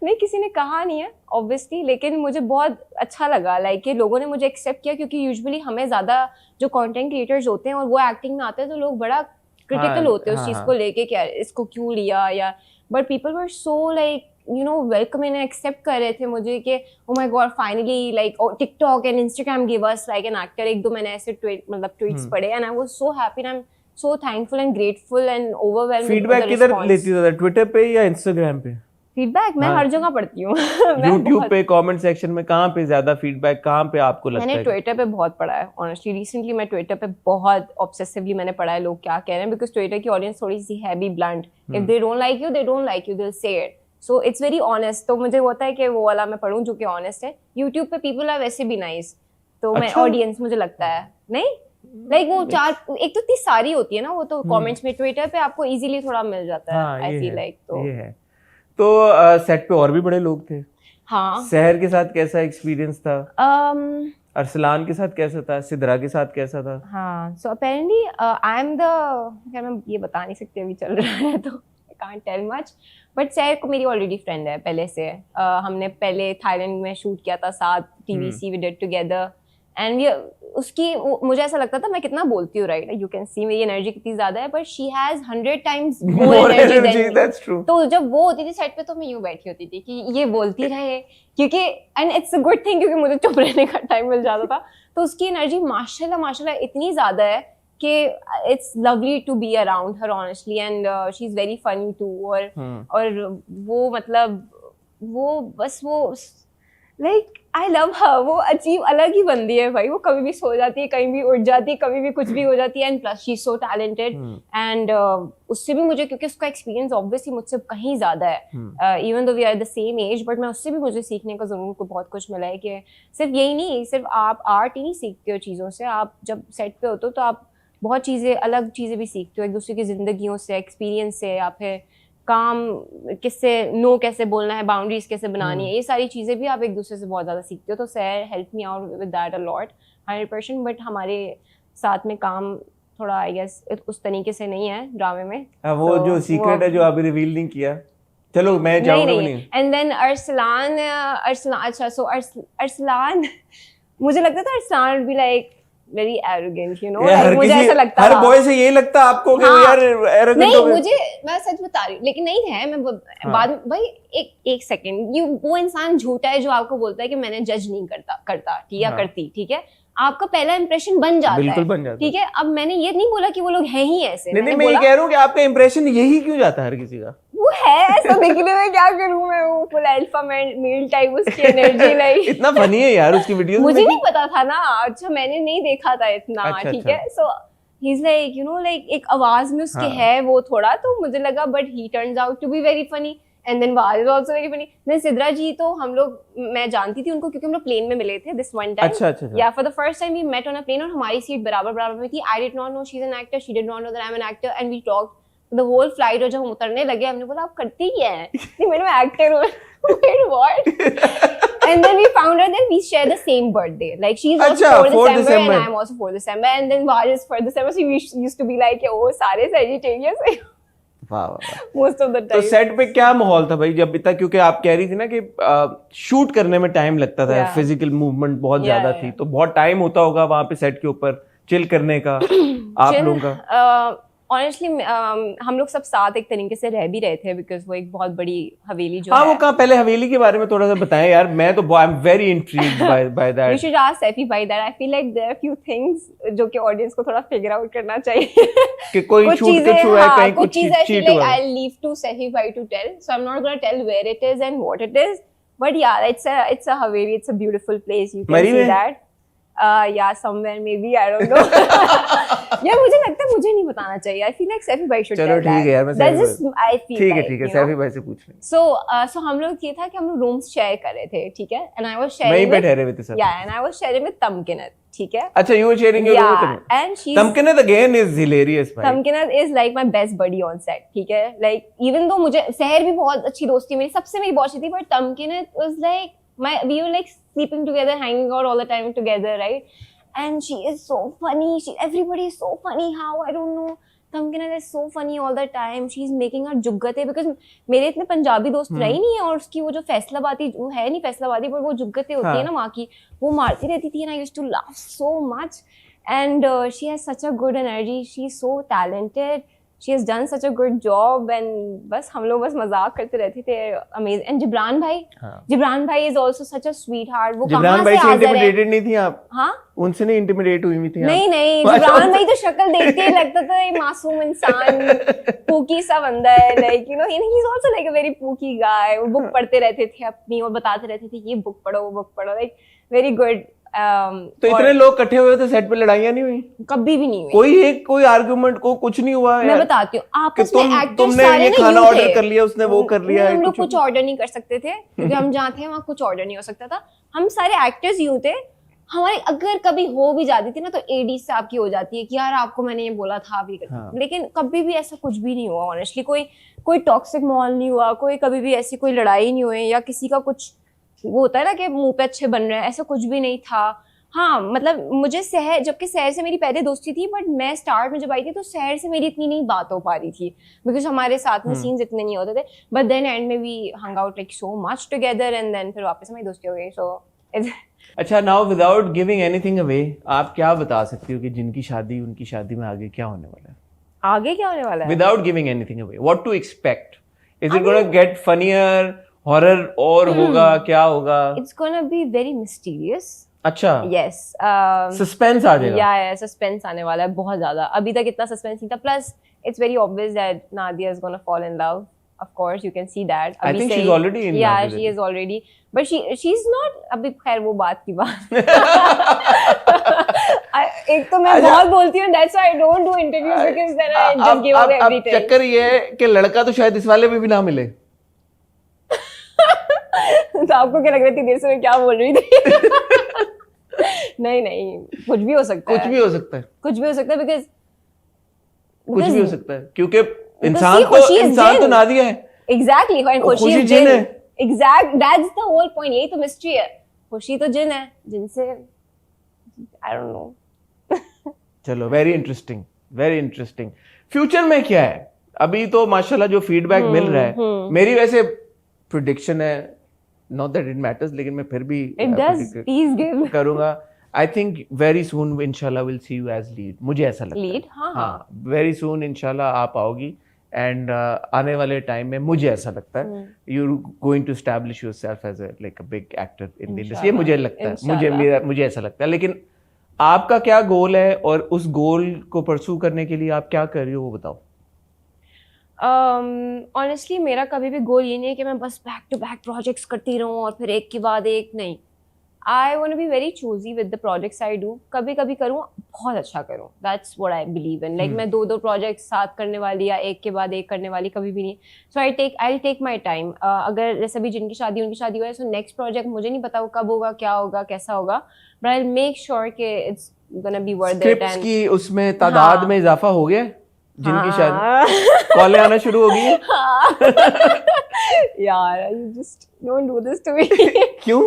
नहीं, किसी ने कहा नहीं है ऑब्वियसली, लेकिन मुझे बहुत अच्छा लगा लाइक कि लोगों ने मुझे एक्सेप्ट किया, क्योंकि यूजुअली हमें ज्यादा जो कंटेंट क्रिएटर्स होते हैं और वो एक्टिंग में आते हैं तो लोग बड़ा क्रिटिकल होते हैं उस चीज को लेके कि इसको क्यों लिया, yeah but people were so like welcoming, accept कर रहे थे मुझे कि oh my god finally like TikTok and Instagram give us like an actor. 1-2 मैंने ऐसे ट्वीट्स पढ़े and I was so happy and I am so thankful and grateful and overwhelmed. Feedback किधर लेती हो, ट्विटर पे या इंस्टाग्राम पे? Feedback मैं हर जगह पढ़ती हूँ। YouTube पे कमेंट सेक्शन में कहाँ पे ज्यादा फीडबैक, कहाँ पे आपको लगता है? मैंने ट्विटर पे बहुत पढ़ा है ऑनेस्टली, रिसेंटली मैं ट्विटर पे बहुत ऑब्सेसिवली मैंने पढ़ा है लोग क्या कह रहे हैं, बिकॉज ट्विटर की ऑडियंस थोड़ी सी है भी blunt. If they don't like you they don't like you, they will say it. So it's very honest. तो मुझे होता है कि वो वाला मैं पढ़ूं जो कि ऑनेस्ट है. यूट्यूब पे पीपल आर वैसे भी नाइस, तो मैं ऑडियंस मुझे लगता है नहीं लाइक वो चार एक तो इतनी सारी होती है ना, वो तो कमेंट्स में ट्विटर पे आपको इजीली थोड़ा मिल जाता है. आई फील लाइक तो ये है. तो सेट पे और भी बड़े लोग थे. हाँ. सहर के साथ कैसा एक्सपीरियंस था? अरसलान के साथ कैसा था? सिद्रा के साथ कैसा था? हाँ. So apparently I am the, क्या मैं ये बता नहीं सकती अभी चल रहा है तो I can't tell much, but Sehar को मेरी ऑलरेडी फ्रेंड है पहले से. हमने पहले थाईलैंड में शूट किया था साथ, TVC we did together. And उसकी मुझे ऐसा लगता था मैं कितना बोलती हूँ, राइट? यू कैन सी मेरी एनर्जी कितनी ज्यादा है, but she has 100 times more energy than me. तो जब वो होती थी सेट पे तो मैं यूं बैठी होती थी कि ये बोलती रहे, क्योंकि and it's a good thing क्योंकि मुझे चुप रहने का टाइम मिल जाता था. तो उसकी एनर्जी माशाल्लाह इतनी ज्यादा है कि it's lovely to be around her honestly. And she is very funny too. और वो मतलब वो बस वो लाइक आई लव हर. वो अजीब अलग ही बंदी है भाई. वो कभी भी सो जाती है, कहीं भी उठ जाती है, कभी भी कुछ भी हो जाती है. And plus she is so talented. And उससे भी मुझे, क्योंकि उसका एक्सपीरियंस ऑब्वियसली मुझसे कहीं ज्यादा है, even though we are the same age, but मैं उससे भी मुझे सीखने को जरूर को बहुत कुछ मिला है. कि सिर्फ यही नहीं, सिर्फ आप आर्ट ही नहीं सीखते हो चीज़ों से, आप जब सेट पे होते हो तो आप बहुत चीज़ें, अलग चीज़ें भी सीखते हो एक दूसरे की जिंदगियों से, एक्सपीरियंस से, या फिर काम किससे नो कैसे बोलना है, बाउंड्रीज कैसे बनानी है, ये सारी चीज़ें भी आप एक दूसरे से बहुत ज़्यादा सीखते हो. तो सहर help me out with that a lot 100%. But हमारे साथ में काम थोड़ा आई गेस उस तरीके से नहीं है ड्रामे में. वो जो सीक्रेट है जो अभी रिवील नहीं किया, चलो मैं जाऊंगा नहीं. एंड देन अरसलान, अच्छा सो अरसलान मुझे लगता था Arsalan would be like very arrogant, you know, like मुझे ऐसा लगता हर बॉय से यही लगता है आपको कि यार arrogant नहीं, मुझे, मैं सच बता रही हूँ, लेकिन नहीं है. मैं बाद भाई एक सेकंड, वो इंसान झूठा है जो आपको बोलता है कि मैंने जज नहीं करता ठीक है, करती, ठीक है. आपका पहला इंप्रेशन बन जाता है, बिल्कुल बन जाता है, ठीक है. अब मैंने ये नहीं बोला कि वो लोग हैं ही ऐसे. नहीं, मैं ये कह रहा हूँ कि आपका इंप्रेशन यही क्यों जाता है हर किसी का? वो है ऐसा दिखने में, क्या करूं मैं, वो फुल अल्फा मेल टाइप, उसकी एनर्जी लाइक इतना फनी है यार उसकी वीडियोस. मुझे नहीं पता था ना. अच्छा, मैंने नहीं देखा था इतना, ठीक है. So he is like, you know, like एक आवाज में उसके है वो थोड़ा, तो मुझे लगा, but he turns out to be very funny. And then Wahaj is also very funny. Then Sidra ji तो हम लोग, मैं जानती थी उनको क्योंकि हम लोग प्लेन में मिले थे दिस वन टाइम. अच्छा. Yeah for the first time we met on a plane, और हमारी सीट बराबर में थी. I did not know she is an actor, she did not know that I am an actor, and we talked the whole flight. और जब हम उतरने लगे, हमने बोला आप करती क्या है? नहीं, मैं एक्टर हूँ. Wait, what? And then we found out that we share the same birthday. Like she's also 4th December and I'm also 4th December. And then Vaj is 1st December, so we used to be like, oh, सारे Sagittarius. Most of the time. तो set पे क्या माहौल था भाई जब तक, क्योंकि आप कह रही थी ना कि शूट करने में टाइम लगता था, फिजिकल मूवमेंट बहुत ज्यादा थी, तो बहुत टाइम होता होगा वहां पे सेट के ऊपर चिल करने का आप लोगों का? ऑनेस्टली हम लोग सब साथ एक तरीके से रह भी रहे थे, बिकॉज वो एक बहुत बड़ी हवेली जो है. वो कहाँ, पहले हवेली के बारे में थोड़ा सा बताएं यार. मैं तो I am very intrigued by that. You should ask Saifi by that. I feel like there are few things जो कि ऑडियंस को थोड़ा फिगर आउट करना चाहिए कि कोई छूट के छुआ है, कहीं कुछ चीट हुआ है. I leave to Saifi by to tell, so I am not gonna tell where it is and what it is, but यार it's a haveli, it's a beautiful place. You can see that. Yeah, somewhere maybe, I don't know. यार मुझे लगता है मुझे नहीं बताना चाहिए. I feel like Saifi भाई should tell that. चलो ठीक है यार, मैं That's just I feel like. ठीक है, सैफी भाई से पूछ लें. So हम लोग ये था कि हम लोग रूम्स शेयर कर रहे थे, ठीक है. And I was sharing. मैं ही पे ठहरे हुए थे sir. Yeah, and I was sharing with Tamkinat, ठीक है. अच्छा, you were sharing your room with him. And she's Tamkinat again is hilarious भाई. Tamkinat is like my best buddy on set, ठीक है. Like even though मुझे सहर भी बहुत अच्छी दोस्त थी मेरी, सबसे मेरी बहुत अच्छी थी, but Tamkinat was like we were like sleeping together, hanging out all the time together, right? And she is so funny. Everybody is so funny. How? I don't know. Tamkinat is so funny all the time. She's making her जुग्गते, because मेरे इतने पंजाबी दोस्त रही नहीं है, और उसकी वो जो फैसलाबादी, वो है नहीं फैसलाबादी, पर वो जुग्गते होती है ना वहाँ की, वो मारती रहती थी. And I used to laugh so much. And she has such a good energy. She's so talented. She has done such a good job. And बस हम लोग बस मजाक करते रहते थे. Amazing. And जिब्रान भाई is also such a sweetheart. वो कहाँ से हाजिर है? इंटिमिडेटेड नहीं थी आप? हाँ, उनसे नहीं इंटिमिडेट हुई थी? नहीं, जिब्रान भाई तो शक्ल देखते ही लगता था एक मासूम इंसान, पूकी सा बंदा है. Like you know, he is also like a very pookie guy. वो बुक पढ़ते रहते थे अपनी और बताते रहते थे ये बुक पढ़ो, वो बुक पढ़ो. Like very good. तो इतने लोग इकट्ठे हुए थे सेट पे, लड़ाइयाँ नहीं हुई? कभी भी नहीं हुई। कोई आर्गुमेंट को कुछ नहीं हुआ? मैं बताती हूँ, आपस में एक्टर्स तुमने सारे ये ना खाना यूं ऑर्डर थे। कर लिया, उसने वो कर लिया, हम लोग कुछ ऑर्डर नहीं कर सकते थे क्योंकि हम जहाँ थे वहाँ कुछ ऑर्डर नहीं हो सकता था। हम सारे एक्टर्स यूं थे, हमारी अगर कभी हो भी जाती थी ना तो एडी से आपकी हो जाती है कि यार आपको मैंने ये बोला था अभी। हाँ। लेकिन कभी भी ऐसा कुछ भी नहीं हुआ ऑनेस्टली। कोई टॉक्सिक माहौल नहीं हुआ, कोई कभी भी ऐसी कोई लड़ाई नहीं हुई, या किसी का कुछ वो होता है ना कि मुंह पे अच्छे बन रहे हैं, ऐसा कुछ भी नहीं था। हाँ मतलब मुझे सहर, जबकि सहर से मेरी पहले दोस्ती थी, बट मैं स्टार्ट में जब आई थी तो सहर से मेरी इतनी नहीं बात हो पा रही थी बिकॉज हमारे साथ में सीन्स इतने नहीं होते थे। बट देन एंड में we hung out like so much together and then फिर वापस हमारी दोस्ती हो गई। सो अच्छा, now without giving anything away, आप क्या बता सकती हो कि जिनकी शादी, उनकी शादी में आगे क्या होने वाला है? आगे क्या होने वाला है? Without giving anything away, what to expect? Is it gonna get funnier, horror और होगा, क्या होगा? It's gonna be very mysterious. अच्छा, यस, सस्पेंस आ जाएगा। या सस्पेंस आने वाला है बहुत ज्यादा। अभी तक इतना सस्पेंस नहीं था। Plus it's very obvious that Nadia is gonna fall in love. Of course, you can see that. I think she's already in love. Yeah, she is already. But she's not. अभी खैर वो बात की बात। एक तो मैं बहुत बोलती हूँ, that's why I don't do interviews because then I just give away everything. चक्कर ये है कि लड़का तो शायद इस वाले में भी ना मिले। तो आपको क्या लग रहा थी देर से मैं क्या बोल रही थी? नहीं, कुछ भी हो सकता है। कुछ भी हो सकता है। कुछ भी हो सकता है because कुछ भी हो सकता है क्योंकि इंसान तो नादिया है। Exactly, and खुशी जिन है। Exact, that's the whole point. यही तो मिस्ट्री है। खुशी तो जिन है, जिनसे I don't know. चलो, very interesting, very interesting. Future में क्या है? अभी तो माशाल्लाह जो फीडबैक मिल रहा है, मेरी वैसे प्रेडिक्शन है, नॉट दैट इट मैटर्स, लेकिन मैं फिर भी It does. Please give. करूंगा। आई थिंक वेरी सून इंशाल्लाह will see you as lead, मुझे ऐसा लगता है। लीड, हाँ, वेरी सून इंशाल्लाह आप आओगी, एंड आने वाले टाइम में मुझे ऐसा लगता है you going to establish yourself as like a big actor in the industry. मुझे लगता है, मुझे ऐसा लगता है। लेकिन आपका क्या गोल है और उस गोल को परस्यू करने के लिए आप क्या कर रही हो वो बताओ। ऑनेस्टली मेरा कभी भी गोल ये नहीं है कि मैं बस बैक टू बैक प्रोजेक्ट्स करती रहूं और फिर एक के बाद एक। नहीं, I want to be very choosy with the projects I do. कभी कभी करूँ, बहुत अच्छा करूँ, that's what I believe in. Like मैं 2 प्रोजेक्ट्स साथ करने वाली या एक के बाद एक करने वाली कभी भी नहीं। सो आई टेक माई टाइम। अगर जैसे अभी जिनकी शादी उनकी शादी हुआ है, सो नेक्स्ट प्रोजेक्ट मुझे नहीं पता वो कब होगा, क्या होगा, कैसा होगा, but I will make sure कि it's gonna be worth it. Scripts की उसमें तादाद में इजाफा हो गया जिनकी शादी, कॉलें आना शुरू हो गई? यार, you just don't do this to me. क्यों?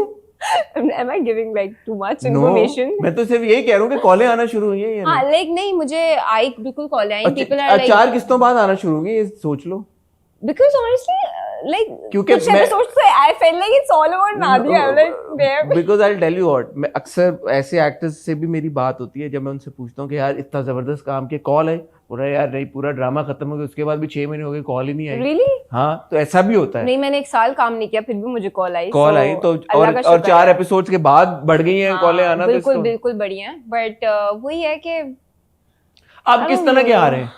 Am I giving like too much information? मैं तो सिर्फ यही कह रहा हूँ कि कॉलें आना शुरू हुई है। हाँ, like नहीं, मुझे आई बिल्कुल call I. People are like 4 किस्तों बाद आना शुरू होगी, ये सोच लो। Because honestly, like क्योंकि कुछ episodes से I felt like it's all about Nadia. I'm like there. Because I'll tell you what, मैं अक्सर ऐसे एक्टर्स से भी मेरी बात होती है, जब मैं उनसे पूछता हूँ कि यार इतना जबरदस्त काम के कॉल है, पूरा यार नहीं, पूरा ड्रामा खत्म हो गया, उसके बाद भी 6 महीने हो गए कॉल ही नहीं आई। Really? हाँ, तो ऐसा भी होता है। नहीं, मैंने 1 साल काम नहीं किया फिर भी मुझे कॉल आई। तो और 4 एपिसोड्स के बाद बढ़ गई हैं कॉलें आना। बिल्कुल बढ़िया है, बट वही है कि आप किस तरह के आ रहे हैं?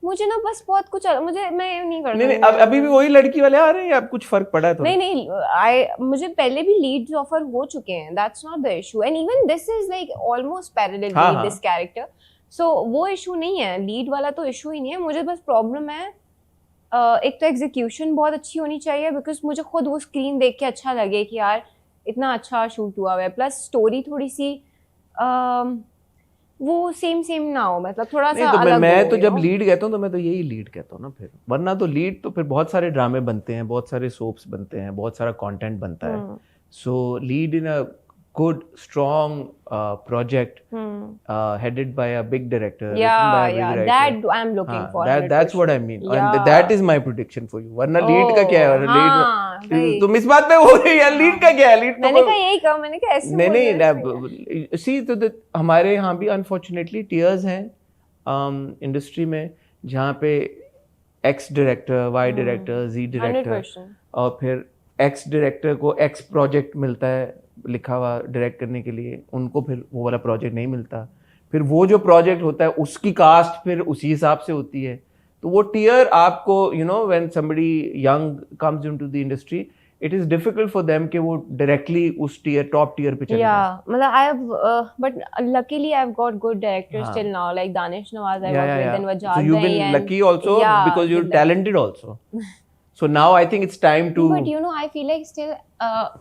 मुझे ना बस बहुत कुछ मैं नहीं करती। नहीं, अभी भी वही लड़की वाले आ रहे हैं या कुछ फर्क पड़ा है थोड़ा? नहीं, मुझे पहले भी लीड्स ऑफर हो चुके हैं, that's not the issue, and even this is like almost parallel with this character, so वो इशू नहीं है, लीड वाला तो इशू ही नहीं है। मुझे बस प्रॉब्लम है, एक तो एग्जीक्यूशन बहुत अच्छी होनी चाहिए, बिकॉज मुझे खुद वो स्क्रीन देख के अच्छा लगे कि यार इतना अच्छा शूट हुआ है, प्लस स्टोरी थोड़ी सी वो सेम ना हो, मतलब थोड़ा सा अलग। मैं तो जब लीड कहता हूँ तो मैं तो यही लीड कहता हूँ ना, फिर वरना तो लीड तो फिर बहुत सारे ड्रामे बनते हैं, बहुत सारे सोप्स बनते हैं, बहुत सारा कंटेंट बनता है। सो lead in a good strong project headed by a big director, written by a big writer. That I'm looking for. That's what I mean, and that is my prediction for you. वरना lead का क्या है? lead तुम इस बात पे हो रही है, lead का क्या है? lead मैंने कहा यही कहा, मैंने कहा ऐसे नहीं see, तो हमारे यहाँ भी unfortunately tiers हैं इंडस्ट्री में, जहाँ पे X director, Y director, Z director, और फिर X डायरेक्टर को X प्रोजेक्ट मिलता है लिखा हुआ डायरेक्ट करने के लिए, उनको फिर वो वाला प्रोजेक्ट नहीं मिलता, फिर वो जो प्रोजेक्ट होता है उसकी कास्ट फिर उसी हिसाब से होती है। तो वो टियर आपको, you know, when somebody young comes into the industry, it is difficult for them कि वो directly उस top tier पे चले जाएं। Yeah, मतलब I have, but luckily I've got good directors हाँ. till now, like Danish Nawaz I Yeah, worked yeah, with, yeah. then Wajad So you've been Bhai and lucky also yeah, because you're been lucky. talented also. So now I think it's time to. But you know, I feel like still,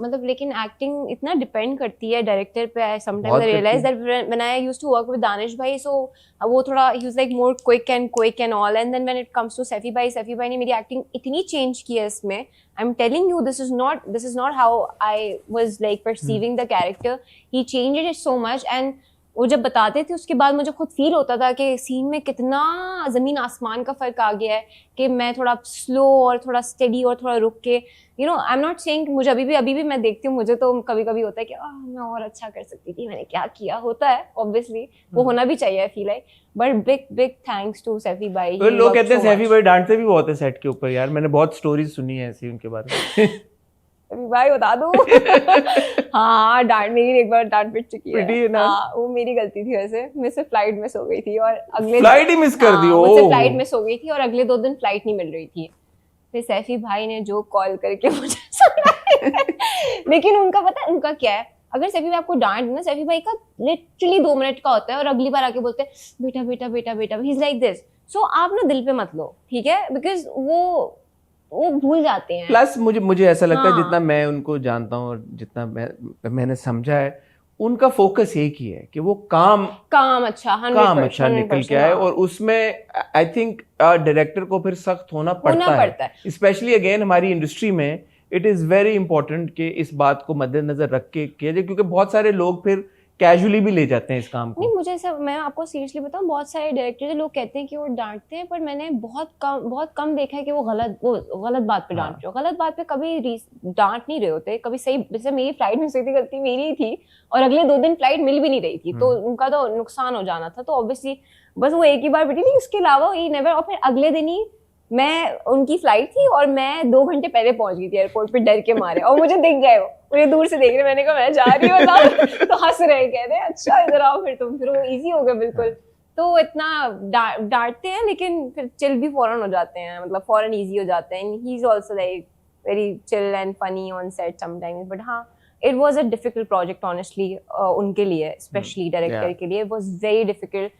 मतलब लेकिन acting इतना depend करती है director पे. Sometimes बहुत I realize करती that when I used to work with Danish Bhai, so वो थोड़ा he was like more quick and all. And then when it comes to Saifi Bhai ने मेरी acting इतनी change की है इसमें. I'm telling you, this is not how I was like perceiving the character. He changed it so much and वो जब बताते थे उसके बाद मुझे खुद फील होता था कि सीन में कितना ज़मीन आसमान का फ़र्क आ गया है कि मैं थोड़ा स्लो और थोड़ा स्टेडी और थोड़ा रुक के आई एम नॉट सेइंग मुझे अभी भी मैं देखती हूँ मुझे तो कभी कभी होता है कि मैं और अच्छा कर सकती थी, मैंने क्या किया, होता है ऑब्वियसली, वो होना भी चाहिए I feel like, but big thanks to Saifi भाई। लोग कहते हैं सैफी भाई डांटते भी बहुत है सेट के ऊपर यार, मैंने बहुत स्टोरीज सुनी है ऐसी उनके बारे में। भाई बता दो। हाँ डांट, मेरी एक बार डांट पिट चुकी है। हाँ वो मेरी गलती थी वैसे, मैं सिर्फ फ्लाइट मिस हो गई थी और अगले फ्लाइट ही मिस कर दी। मुझसे फ्लाइट मिस हो गई थी और अगले 2 दिन फ्लाइट नहीं मिल रही थी। फिर सैफी भाई ने जो कॉल करके मुझे सुनाया लेकिन उनका पता है उनका क्या है, अगर सैफी भाई आपको डांट देना, सैफी भाई का लिटरली 2 मिनट का होता है और अगली बार आके बोलते हैं बेटा बेटा बेटा बेटा, ही इज लाइक दिस। सो आप ना दिल पे मत लो, ठीक है, बिकॉज वो भूल जाते हैं। प्लस मुझे ऐसा लगता है जितना मैं उनको जानता हूँ और जितना मैंने समझा है, उनका फोकस एक ही है कि वो काम अच्छा निकल के आए, और उसमें आई थिंक डायरेक्टर को फिर सख्त होना पड़ता है। स्पेशली अगेन हमारी इंडस्ट्री में इट इज वेरी इंपॉर्टेंट कि इस बात को मद्देनजर रख के किया जाए, क्योंकि बहुत सारे लोग फिर कैजुअली भी ले जाते हैं इस काम को। नहीं मुझे सब, मैं आपको सीरियसली बताऊं, बहुत सारे डायरेक्टर लोग कहते हैं कि वो डांटते हैं, पर मैंने बहुत कम देखा है कि वो गलत बात पे डांट रहे हो। गलत बात पे कभी डांट नहीं रहे होते, कभी सही, जैसे मेरी फ्लाइट मिस हुई थी, गलती मेरी ही थी और अगले 2 दिन फ्लाइट मिल भी नहीं रही थी, तो उनका तो नुकसान हो जाना था, तो ऑब्वियसली बस वो एक ही बार बैठी थी, उसके अलावा ही नेवर। और फिर अगले दिन ही मैं, उनकी फ्लाइट थी और मैं 2 घंटे पहले पहुंच गई थी एयरपोर्ट पे डर के मारे, और मुझे दिख गए, वो मुझे दूर से देख रहे, मैंने कहा मैं जा रही हूँ तो हंस रहे, कह रहे अच्छा इधर आओ फिर तुम, फिर वो इजी हो गया बिल्कुल। तो इतना डांटते हैं लेकिन फिर चिल भी फौरन हो जाते हैं, मतलब फौरन इजी हो जाते हैं। He is also like very chill and funny on set sometimes, but हाँ it was a difficult project honestly उनके लिए, स्पेशली डायरेक्टर के लिए। It was very difficult.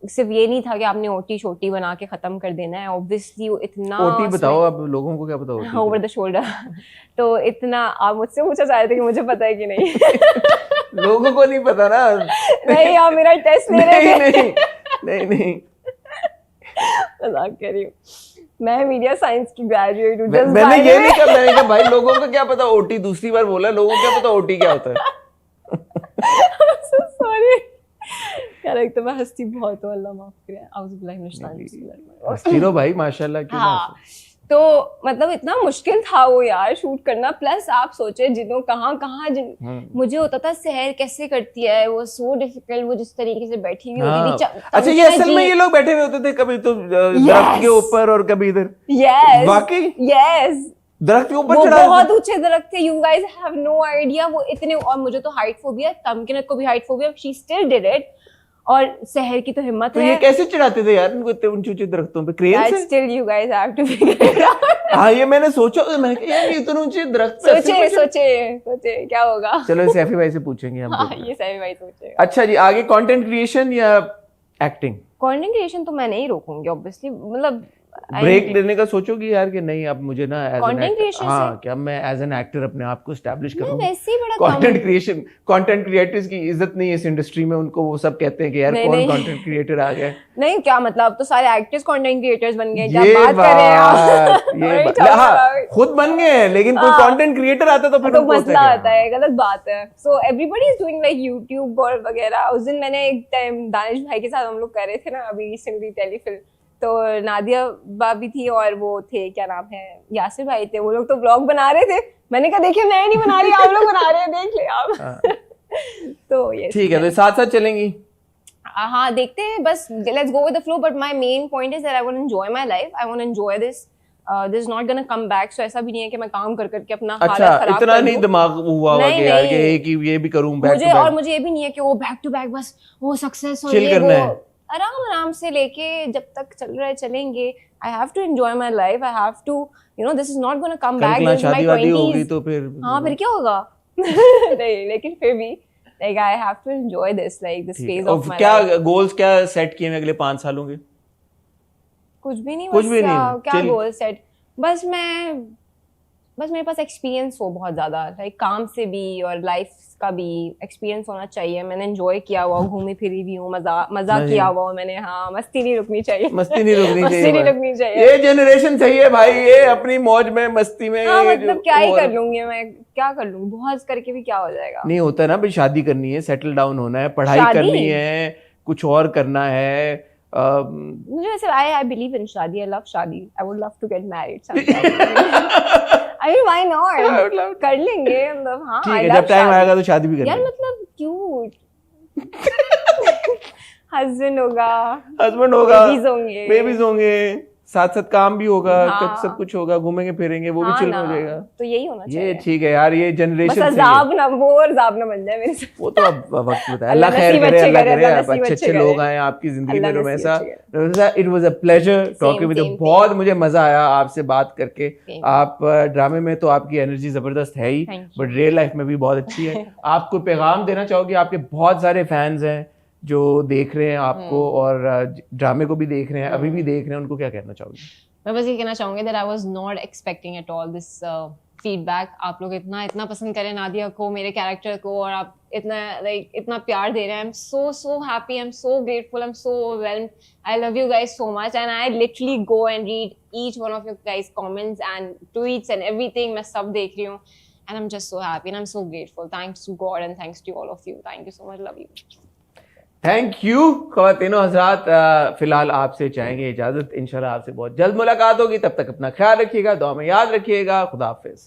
सिर्फ ये नहीं था कि आपने ओटी छोटी बना के खत्म कर देना है, ऑब्वियसली इतना ओटी बताओ, अब लोगों को क्या पता होती है ओवर द शोल्डर। तो इतना आप मुझसे पूछा चाह रहे थे कि मुझे पता है कि नहीं। लोगों को नहीं पता ना। नहीं आप मेरा टेस्ट ले रहे थे। नहीं मजाक कर रही हूँ, मैं मीडिया साइंस की ग्रेजुएट हूँ। मैंने ये नहीं कहा, मैंने कहा भाई लोगों को क्या पता ओटी, दूसरी बार बोला लोगों को क्या पता ओटी क्या होता है। सॉरी यार, एक तो मैं हंसती बहुत हूँ, अल्लाह माफ करे। हंसती रहो भाई माशाल्लाह। हाँ तो मतलब इतना मुश्किल था वो यार शूट करना, प्लस आप सोचे जिन्हों कहाँ मुझे होता था सहर कैसे करती है, वो सो डिफिकल्ट, वो जिस तरीके से बैठी हुई होती थी। अच्छा ये असल में ये लोग बैठे हुए होते थे कभी तो दरख्त के ऊपर और कभी इधर। यस वाकई यस, दरख्त के ऊपर चढ़ा, बहुत ऊंचे दरख्त थे, you guys have no idea वो इतने। और मुझे तो हाइट फोबिया, तमकिनत को भी height phobia, she still did it. और शहर की तो हिम्मत तो है। ये कैसे चढ़ाते थे यार इनको इतने ऊंचे दरख्तों पे? क्रेन से? Still you guys have to figure it out. हाँ ये मैंने सोचा, मैंने कहा यार इतने ऊंचे दरख्त पे सोचे क्या होगा। चलो सैफी भाई से पूछेंगे हम। हाँ ये सैफी भाई सोचे। अच्छा जी, आगे कंटेंट क्रिएशन या एक्टिंग? कंटेंट क्रिएशन तो मैं नहीं रोकूंगी ऑब्वियसली, मतलब ब्रेक लेने का सोचोगी यार कि नहीं अब मुझे ना कंटेंट क्रिएशन, हाँ क्या मैं एज एन एक्टर अपने आप को एस्टैब्लिश करूं। वैसे ही बड़ा कंटेंट क्रिएशन, कंटेंट क्रिएटर्स की इज्जत नहीं है इस इंडस्ट्री में, उनको वो सब कहते हैं कि यार कौन कंटेंट क्रिएटर आ गया। नहीं क्या मतलब, अब तो सारे एक्टर्स कंटेंट क्रिएटर्स बन गए, क्या बात कर रहे हैं आप। ये बात खुद बन गए हैं, लेकिन कोई कंटेंट क्रिएटर आता तो फिर मसला आता है, गलत बात है। So everybody is doing like YouTube और वगैरह। उस दिन मैंने एक टाइम दानिश भाई के साथ हम लोग कर रहे थे ना अभी रिसेंटली टेलीफिल्म, तो नादिया भाभी थी और वो थे क्या नाम है यासिर भाई थे, वो लोग तो व्लॉग बना रहे थे। मैंने कहा देखिए मैं नहीं बना रही, आप लोग बना रहे हैं, देख ले आप। तो ये ठीक है, तो साथ साथ चलेंगी। हाँ देखते हैं, बस let's go with the flow. But my main point is that I want to enjoy my life, I want to enjoy this is not gonna come back. So ऐसा भी नहीं है कि मैं काम कर करके अपना हालत खराब कर दूं। इतना नहीं दिमाग हुआ होगा कि यार कि ये भी करूं बैक टू बैक। और मुझे ये भी नहीं है कि वो बैक टू बैक बस वो सक्सेस हो, चिल करना है। आराम से लेके जब तक चल रहा है चलेंगे। I have to enjoy my life. I have to, you know, this is not going to come back. कल This is my शादी वादी होगी 20s. तो फिर हाँ फिर क्या होगा? नहीं, लेकिन फिर भी like I have to enjoy this, like this phase of my क्या life. गोल्स क्या सेट किए हैं अगले 5 सालों के? कुछ भी नहीं, कुछ बस भी नहीं, क्या chill. गोल सेट, बस मेरे पास एक्सपीरियंस हो बहुत ज्यादा, लाइक काम से भी और लाइफ का भी एक्सपीरियंस होना चाहिए. मैंने एंजॉय किया हुआ, घूमी फिरी भी हूँ, मजा किया हुआ मैंने. हाँ, मस्ती नहीं रुकनी चाहिए. मस्ती नहीं रुकनी मस्ती चाहिए. नहीं रुकनी चाहिए. ये जनरेशन सही है भाई, ये अपनी मौज में मस्ती में. हाँ, ये मतलब क्या ही कर लूंगी मैं, क्या कर लूंगी, बहुत करके भी क्या हो जाएगा. नहीं होता ना भाई, शादी करनी है, सेटल डाउन होना है, पढ़ाई शादी? करनी है, कुछ और करना है. मुझे वैसे I believe in शादी. I love शादी. I would love to get married sometime. I mean, why not? I would love to. कर लेंगे, मतलब हाँ. ठीक I है, love जब टाइम शादी. आएगा तो शादी भी यार करनी है. मतलब क्यूट हस्बैंड होगा, हस्बैंड होगा, बेबीज होंगे, बेबीज होंगे, साथ साथ काम भी होगा, हाँ. सब कुछ होगा, घूमेंगे फिरेंगे, वो भी हाँ चिल ना, हो जाएगा. तो यही होना चाहिए. ये ठीक है यार, ये बस जनरेशन सही है. अजाब ना, वो और अजाब ना बन जाए मेरे से. वो तो अब वक्त बताए. अल्लाह अल्लाह खैर नसीब करे, अच्छे अल्लाह करे, करे, अल्लाह आप नसीब अच्छे अच्छे अच्छे करे. लोग आए आपकी जिंदगी में. अल्लाह रोमैसा, नसीब it was a pleasure talking with you. same. बहुत मुझे मजा आया आपसे बात करके. Same. आप ड्रामे में तो आपकी एनर्जी जबरदस्त है ही, Thank you. But real life में भी बहुत अच्छी है. आप कोई पैगाम देना चाहोगे? आपके बहुत सारे फैंस हैं जो देख रहे हैं आपको और ड्रामे को भी देख रहे हैं, अभी भी देख रहे हैं, उनको क्या कहना चाहोगे? मैं बस ये कहना चाहूंगी that I was not expecting at all this feedback. आप लोग इतना पसंद करें नादिया को, मेरे कैरेक्टर को, और आप इतना प्यार दे रहे हैं. I'm so happy, I'm so grateful, I'm so overwhelmed. I love you guys so much, and I literally go and read each one of your guys' comments and tweets and everything. मैं सब देख रही हूँ, and I'm just so happy and I'm so grateful. Thanks to God and thanks to all of you. Thank you so much. Love you. Thank you ख्वातीनो हज़रात. फिलहाल आपसे चाहेंगे इजाजत. इंशाल्लाह आपसे बहुत जल्द मुलाकात होगी. तब तक अपना ख्याल रखिएगा, दुआ में याद रखिएगा. खुदा हाफिज.